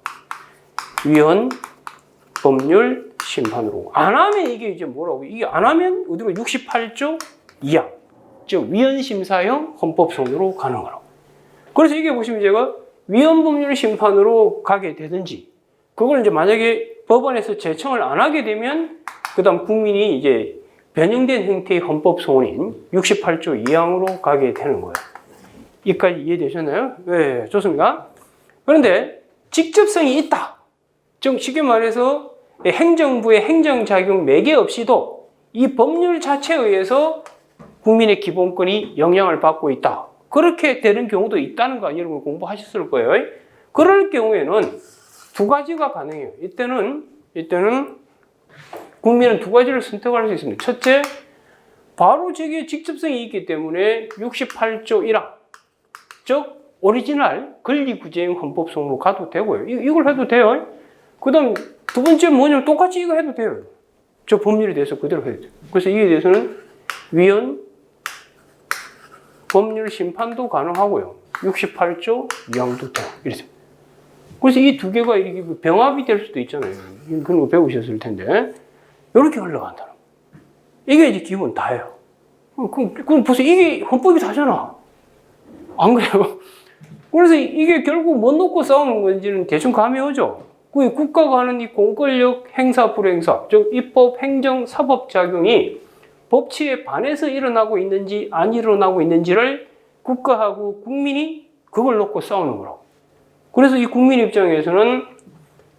위헌법률 심판으로. 안 하면 이게 이제 뭐라고? 이게 안 하면 어디로? 68조 2항. 즉 위헌심사형 헌법소송으로 가는 거라고. 그래서 이게 보시면 제가 위헌법률 심판으로 가게 되든지 그걸 이제 만약에 법원에서 제청을 안 하게 되면 그다음 국민이 이제 변형된 형태의 헌법소원인 68조 2항으로 가게 되는 거예요. 여기까지 이해되셨나요? 네, 좋습니다. 그런데 직접성이 있다. 즉 쉽게 말해서 행정부의 행정작용 매개 없이도 이 법률 자체에 의해서 국민의 기본권이 영향을 받고 있다. 그렇게 되는 경우도 있다는 거 아니에요? 여러분 공부하셨을 거예요. 그럴 경우에는 두 가지가 가능해요. 이때는 국민은 두 가지를 선택할 수 있습니다. 첫째, 바로 저게 직접성이 있기 때문에 68조 1항, 즉 오리지널 권리구제형 헌법소송으로 가도 되고요. 이걸 해도 돼요. 그 다음 두 번째 뭐냐면 똑같이 이거 해도 돼요. 저 법률에 대해서 그대로 해도 돼요. 그래서 이에 대해서는 위헌 법률 심판도 가능하고요. 68조 2항도 돼요. 이렇습니다. 그래서 이 두 개가 이렇게 병합이 될 수도 있잖아요. 그런 거 배우셨을 텐데. 이렇게 흘러간다는 거예요. 이게 이제 기본 다예요. 그럼 벌써 이게 헌법이 다잖아. 안 그래요? 그래서 이게 결국 못 놓고 싸우는 건지는 대충 감이 오죠. 그 국가가 하는 이 공권력 행사 불행사, 즉 입법, 행정, 사법 작용이 법치에 반해서 일어나고 있는지 안 일어나고 있는지를 국가하고 국민이 그걸 놓고 싸우는 거라고. 그래서 이 국민 입장에서는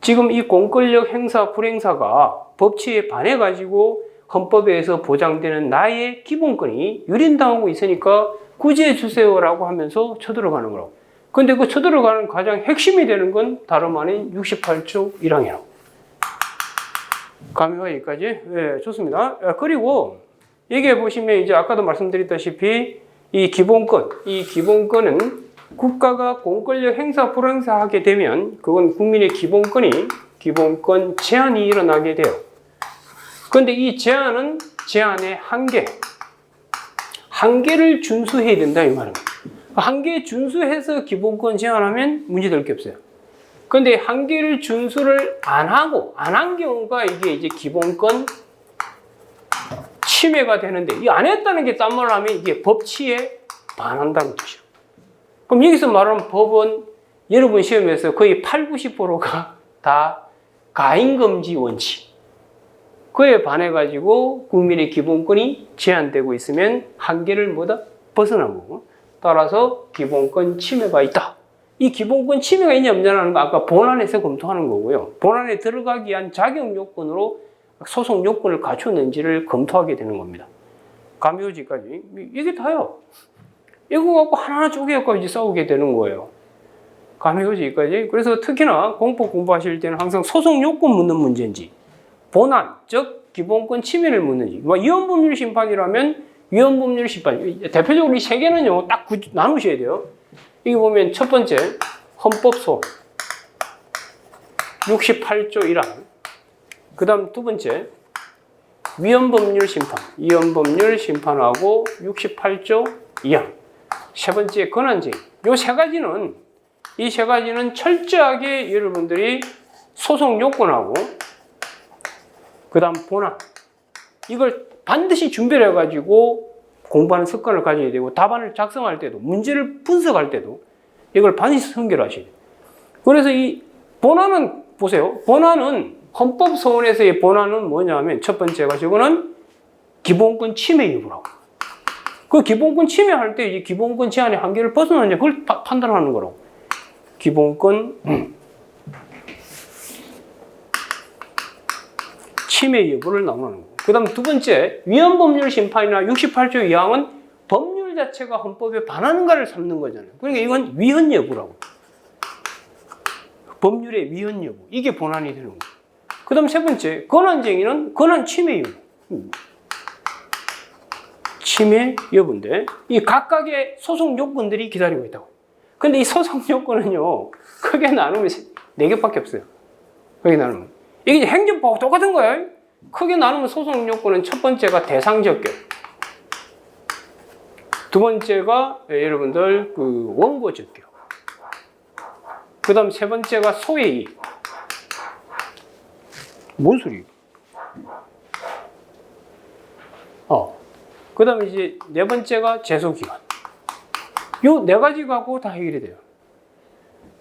지금 이 공권력 행사 불행사가 법치에 반해가지고 헌법에 의해서 보장되는 나의 기본권이 유린당하고 있으니까 구제해 주세요라고 하면서 쳐들어가는 거라고. 근데 그 쳐들어가는 가장 핵심이 되는 건 다름 아닌 68조 1항이라고. 감이 와 여기까지? 네, 좋습니다. 그리고 여기에 보시면 이제 아까도 말씀드렸다시피 이 기본권은 국가가 공권력 행사 불행사하게 되면 그건 국민의 기본권 제한이 일어나게 돼요. 그런데 이 제한의 한계를 준수해야 된다 이 말입니다. 한계 준수해서 기본권 제한하면 문제될 게 없어요. 그런데 한계를 준수를 안 한 경우가 이게 이제 기본권 침해가 되는데 이 안 했다는 게 딴 말로 하면 이게 법치에 반한다는 뜻이에요. 그럼 여기서 말하는 법은 여러분 시험에서 거의 80~90%가 다 가인금지 원칙. 그에 반해가지고 국민의 기본권이 제한되고 있으면 한계를 벗어난 거고 따라서 기본권 침해가 있다. 이 기본권 침해가 있냐 없냐는 거 아까 본안에서 검토하는 거고요. 본안에 들어가기 위한 자격 요건으로 소송 요건을 갖추는지를 검토하게 되는 겁니다. 감효지까지 이게 다요. 이거 갖고 하나하나 쪼개갖고 이제 싸우게 되는 거예요. 감효지까지. 그래서 특히나 공법 공부하실 때는 항상 소송 요건 묻는 문제인지 본안, 즉 기본권 침해를 묻는지. 위헌법률 심판이라면 위헌법률 심판. 대표적으로 이 세 개는요 딱 나누셔야 돼요. 여기 보면 첫 번째 헌법소원. 68조 1항. 그 다음 두 번째, 위헌법률 심판. 위헌법률 심판하고 68조 2항. 세 번째, 권한쟁의. 요 세 가지는, 이 세 가지는 철저하게 여러분들이 소송 요건하고, 그 다음 본안. 이걸 반드시 준비를 해가지고 공부하는 습관을 가져야 되고, 답안을 작성할 때도, 문제를 분석할 때도 이걸 반드시 선결하셔야 돼요. 그래서 이 본안은 보세요. 본안은 헌법소원에서의 본안은 뭐냐면 첫 번째가 저거는 기본권 침해 여부라고. 그 기본권 침해할 때 이 기본권 제한의 한계를 벗어나냐 그걸 판단하는 거라고. 기본권 침해 여부를 나누는 거. 그 다음 두 번째, 위헌법률 심판이나 68조 2항은 법률 자체가 헌법에 반하는가를 삼는 거잖아요. 그러니까 이건 위헌 여부라고. 법률의 위헌 여부. 이게 본안이 되는 거예요. 그 다음 세 번째, 권한쟁의는 권한 침해 여부. 침해 여부인데, 이 각각의 소송 요건들이 기다리고 있다고. 근데 이 소송 요건은요, 크게 나누면 4개밖에 없어요. 크게 나누면. 이게 행정법하고 똑같은 거예요. 크게 나누면 소송 요건은 첫 번째가 대상적격. 두 번째가 여러분들 그 원고적격. 그 다음 세 번째가 소외이익. 뭔 소리? 그 다음에 이제 네 번째가 제소기간. 요 네 가지 갖고 다 해결이 돼요.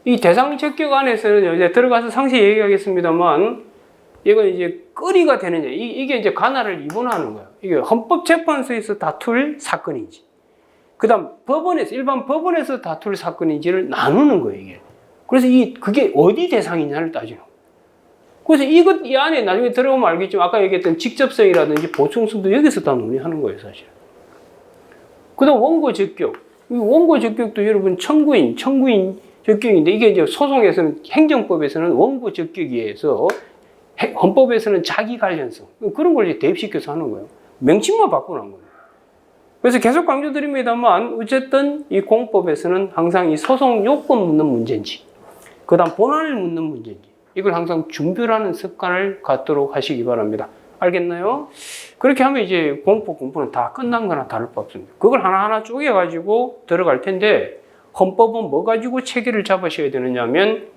이 대상적격 안에서는 이제 들어가서 상세히 얘기하겠습니다만, 이건 이제 거리가 되느냐. 이게 이제 관할을 이분하는 거예요. 이게 헌법재판소에서 다툴 사건인지, 그 다음 법원에서, 일반 법원에서 다툴 사건인지를 나누는 거예요, 이게. 그래서 그게 어디 대상이냐를 따지는 거예요. 그래서 이 안에 나중에 들어가면 알겠지만, 아까 얘기했던 직접성이라든지 보충성도 여기서 다 논의하는 거예요, 사실. 그 다음 원고 적격. 이 원고 적격도 여러분 청구인 적격인데, 이게 이제 소송에서는, 행정법에서는 원고 적격에서, 헌법에서는 자기 관련성. 그런 걸 이제 대입시켜서 하는 거예요. 명칭만 바꾸는 거예요. 그래서 계속 강조드립니다만, 어쨌든 이 공법에서는 항상 이 소송 요건 묻는 문제인지, 그 다음 본안을 묻는 문제인지, 이걸 항상 준비하는 습관을 갖도록 하시기 바랍니다. 알겠나요? 그렇게 하면 이제 공법 공부는 다 끝난 거나 다를 바 없습니다. 그걸 하나하나 쪼개가지고 들어갈 텐데, 헌법은 뭐 가지고 체계를 잡으셔야 되느냐 하면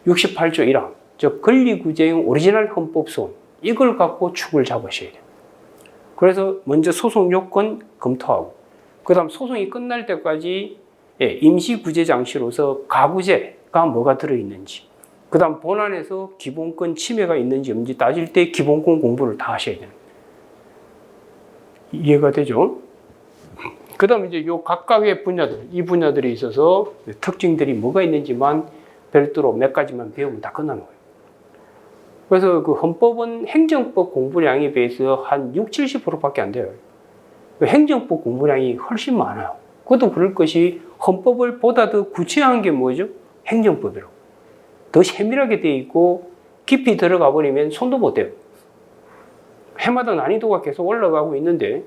68조 1항, 즉 권리구제형 오리지널 헌법소원, 이걸 갖고 축을 잡으셔야 돼요. 그래서 먼저 소송 요건 검토하고, 그 다음 소송이 끝날 때까지 임시구제 장치로서 가구제가 뭐가 들어있는지, 그 다음 본안에서 기본권 침해가 있는지 없는지 따질 때 기본권 공부를 다 하셔야 돼요. 이해가 되죠? 그 다음 이제 요 각각의 분야들, 이 분야들이 있어서 특징들이 뭐가 있는지만 별도로 몇 가지만 배우면 다 끝나는 거예요. 그래서 그 헌법은 행정법 공부량에 비해서 한 60-70%밖에 안 돼요. 행정법 공부량이 훨씬 많아요. 그것도 그럴 것이 헌법을 보다 더 구체화한 게 뭐죠? 행정법이라고. 더 세밀하게 되어 있고 깊이 들어가 버리면 손도 못 대요. 해마다 난이도가 계속 올라가고 있는데,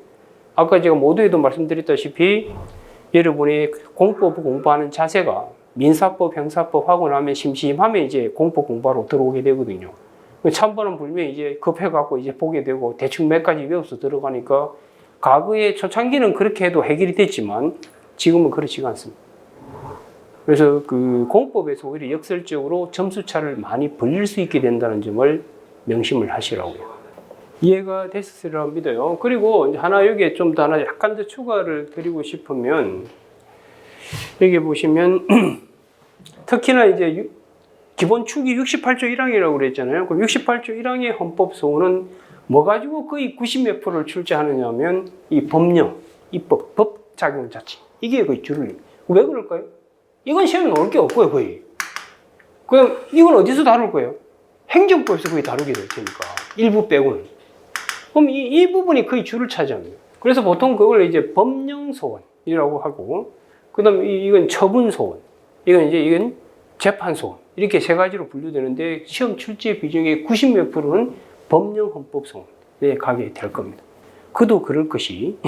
아까 제가 모두에도 말씀드렸다시피 여러분이 공법을 공부하는 자세가 민사법, 형사법 하고 나면 심심하면 이제 공법 공부하러 들어오게 되거든요. 찬바람 불면 이제 급해갖고 이제 보게 되고 대충 몇 가지 외워서 들어가니까, 과거에 초창기는 그렇게 해도 해결이 됐지만 지금은 그렇지가 않습니다. 그래서 그 공법에서 오히려 역설적으로 점수차를 많이 벌릴 수 있게 된다는 점을 명심을 하시라고요. 이해가 됐으리라 믿어요. 그리고 하나 여기에 좀 더 하나 약간 더 추가를 드리고 싶으면, 여기 보시면 특히나 이제 기본 축이 68조 1항이라고 그랬잖아요. 그럼 68조 1항의 헌법 소원은 뭐 가지고 거의 90몇 %를 출제하느냐 하면 이 법령, 입법, 법 작용 자체. 이게 거의 줄을. 왜 그럴까요? 이건 시험에 나올 게 없고요, 거의. 그럼 이건 어디서 다룰 거예요? 행정법에서 거의 다루게 될 테니까. 일부 빼고는. 그럼 이 부분이 거의 줄을 차지합니다. 그래서 보통 그걸 이제 법령 소원이라고 하고, 그 다음에 이건 처분 소원, 이건 재판 소원, 이렇게 세 가지로 분류되는데, 시험 출제 비중의 90몇 %는 법령 헌법 소원에 가게 될 겁니다. 그도 그럴 것이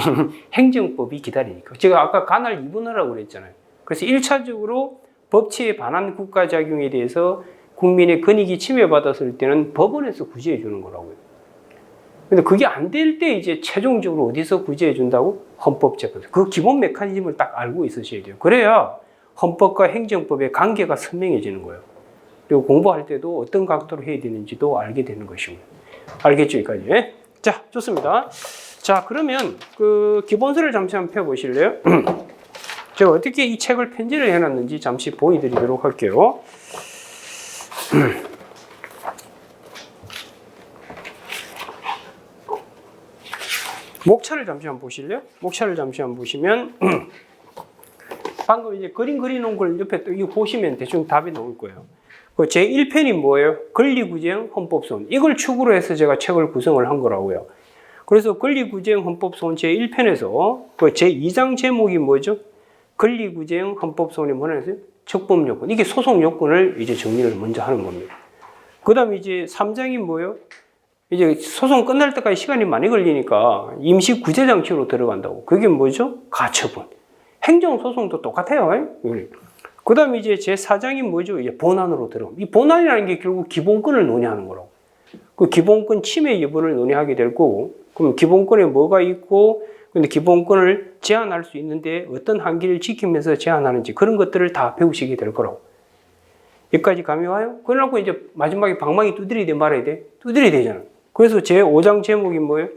행정법이 기다리니까. 제가 아까 관할 이분하라고 그랬잖아요. 그래서 1차적으로 법치에 반한 국가작용에 대해서 국민의 권익이 침해받았을 때는 법원에서 구제해 주는 거라고요. 근데 그게 안 될 때 이제 최종적으로 어디서 구제해 준다고? 헌법재판소. 그 기본 메커니즘을 딱 알고 있으셔야 돼요. 그래야 헌법과 행정법의 관계가 선명해지는 거예요. 그리고 공부할 때도 어떤 각도로 해야 되는지도 알게 되는 것입니다. 알겠죠, 여기까지? 자, 좋습니다. 자, 그러면 그 기본서를 잠시 한번 펴보실래요? 제가 어떻게 이 책을 편지를 해놨는지 잠시 보여드리도록 할게요. 목차를 잠시 한번 보실래요? 목차를 잠시 한번 보시면 방금 이제 그림 그려놓은 걸 옆에 또 이거 보시면 대충 답이 나올 거예요. 그 제 1편이 뭐예요? 권리구제형 헌법소원. 이걸 축으로 해서 제가 책을 구성을 한 거라고요. 그래서 권리구제형 헌법소원 제 1편에서 그 제 2장 제목이 뭐죠? 권리구제형 헌법소원이 뭐라 했어요? 적법요건. 이게 소송요건을 이제 정리를 먼저 하는 겁니다. 그 다음에 이제 3장이 뭐예요? 이제 소송 끝날 때까지 시간이 많이 걸리니까 임시구제장치로 들어간다고. 그게 뭐죠? 가처분. 행정소송도 똑같아요. 그 다음에 이제 제4장이 뭐죠? 이제 본안으로 들어갑니다. 이 본안이라는 게 결국 기본권을 논의하는 거라고. 그 기본권 침해 여부를 논의하게 될 거고, 그럼 기본권에 뭐가 있고, 근데 기본권을 제한할 수 있는데 어떤 한계를 지키면서 제한하는지 그런 것들을 다 배우시게 될 거라고. 여기까지 감이 와요? 그러고 이제 마지막에 방망이 두드려야 돼, 말아야 돼? 두드려야 되잖아. 그래서 제5장 제목이 뭐예요?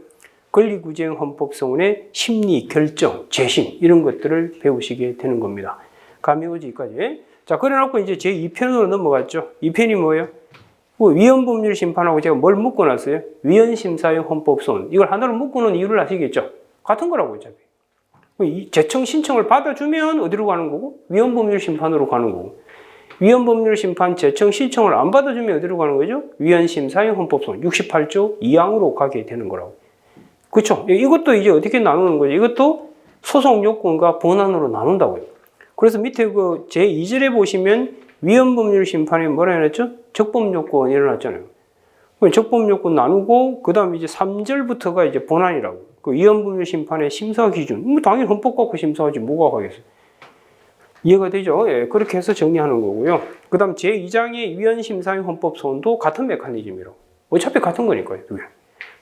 권리구제형 헌법소원의 심리, 결정, 재심 이런 것들을 배우시게 되는 겁니다. 감이 오지 여기까지. 자, 그래놓고 이제 제2편으로 넘어갔죠. 2편이 뭐예요? 위헌법률 심판하고 제가 뭘 묶어놨어요? 위헌심사형 헌법소원. 이걸 하나로 묶어놓은 이유를 아시겠죠? 같은 거라고 어차피. 이 재청 신청을 받아주면 어디로 가는 거고? 위헌법률 심판으로 가는 거고. 위헌법률 심판 재청 신청을 안 받아주면 어디로 가는 거죠? 위헌심사형 헌법소원 68조 2항으로 가게 되는 거라고. 그렇죠? 이것도 이제 어떻게 나누는 거죠? 이것도 소송 요건과 본안으로 나눈다고요. 그래서 밑에 그 제2절에 보시면 위헌법률 심판에 뭐라 해놨죠? 적법 요건 일어났잖아요. 적법 요건 나누고 그 다음에 이제 3절부터가 이제 본안이라고. 그 위헌법률 심판의 심사 기준. 뭐 당연히 헌법 갖고 심사하지 뭐가 가겠어요. 이해가 되죠? 예, 그렇게 해서 정리하는 거고요. 그 다음 제2장의 위헌심사형 헌법소원도 같은 메커니즘이라고. 어차피 같은 거니까요.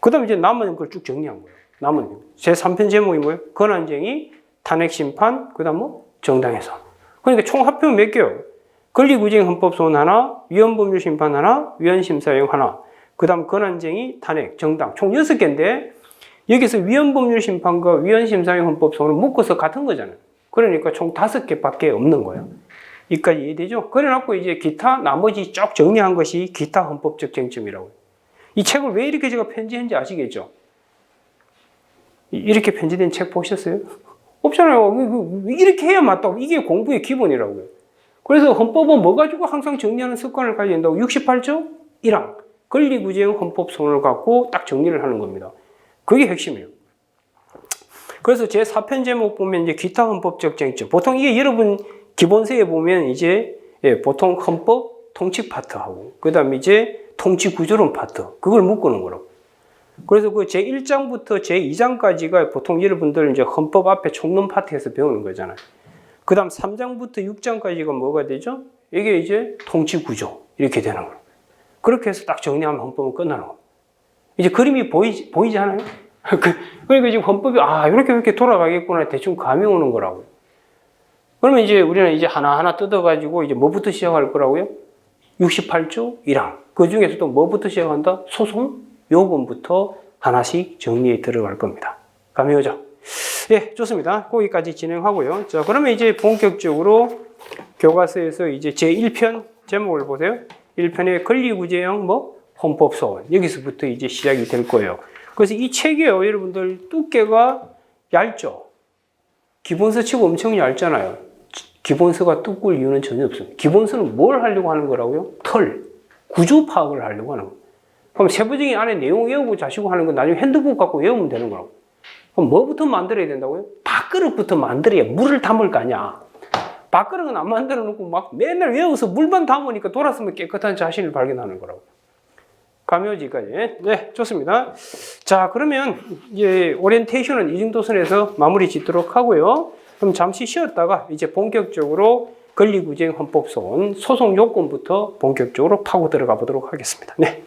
그 다음 이제 남은 걸 쭉 정리한 거예요. 남은 제3편 제목이 뭐예요? 권한쟁의, 탄핵심판, 그 다음 뭐? 정당해산. 그러니까 총 합하면 몇 개요? 권리구제형 헌법소원 하나, 위헌법률 심판 하나, 위헌심사형 하나, 그 다음 권한쟁의, 탄핵, 정당. 총 6개인데 여기서 위헌법률 심판과 위헌심사형 헌법소원을 묶어서 같은 거잖아요. 그러니까 총 5개밖에 없는 거예요. 여기까지 이해되죠? 그래놓고 이제 기타 나머지 쭉 정리한 것이 기타 헌법적 쟁점이라고요. 이 책을 왜 이렇게 제가 편지했는지 아시겠죠? 이렇게 편지된 책 보셨어요? 없잖아요. 이렇게 해야 맞다고. 이게 공부의 기본이라고요. 그래서 헌법은 뭐 가지고 항상 정리하는 습관을 가져야 된다고. 68조 1항 권리구제형 헌법소원을 갖고 딱 정리를 하는 겁니다. 그게 핵심이에요. 그래서 제 4편 제목 보면 이제 기타 헌법적 쟁점. 보통 이게 여러분 기본서에 보면 이제 보통 헌법 통치 파트하고 그 다음에 이제 통치 구조론 파트 그걸 묶어놓은 거라고. 그래서 그 제 1장부터 제 2장까지가 보통 여러분들 이제 헌법 앞에 총론 파트에서 배우는 거잖아요. 그 다음 3장부터 6장까지가 뭐가 되죠? 이게 이제 통치 구조 이렇게 되는 거예요. 그렇게 해서 딱 정리하면 헌법은 끝나는 거예요. 이제 그림이 보이지 않아요? 그러니까 지금 헌법이 이렇게 돌아가겠구나 대충 감이 오는 거라고요. 그러면 이제 우리는 이제 하나하나 뜯어가지고 이제 뭐부터 시작할 거라고요? 68조 1항. 그 중에서도 뭐부터 시작한다? 소송 요건부터 하나씩 정리에 들어갈 겁니다. 감이 오죠? 예, 좋습니다. 거기까지 진행하고요. 자, 그러면 이제 본격적으로 교과서에서 이제 제1편 제목을 보세요. 1편의 권리구제형 헌법소원. 여기서부터 이제 시작이 될 거예요. 그래서 이 책이요, 여러분들 두께가 얇죠? 기본서 치고 엄청 얇잖아요. 기본서가 두꺼울 이유는 전혀 없습니다. 기본서는 뭘 하려고 하는 거라고요? 구조 파악을 하려고 하는 거예요. 그럼 세부적인 안에 내용 외우고 자시고 하는 건 나중에 핸드북 갖고 외우면 되는 거라고. 그럼 뭐부터 만들어야 된다고요? 밥그릇부터 만들어야 물을 담을 거 아니야. 밥그릇은 안 만들어 놓고 막 맨날 외워서 물만 담으니까 돌아서면 깨끗한 자신을 발견하는 거라고. 감이 오지까지. 네, 좋습니다. 자, 그러면 이제 오리엔테이션은 이 정도 선에서 마무리 짓도록 하고요. 그럼 잠시 쉬었다가 이제 본격적으로 권리구제헌법소원 소송 요건부터 본격적으로 파고 들어가 보도록 하겠습니다. 네.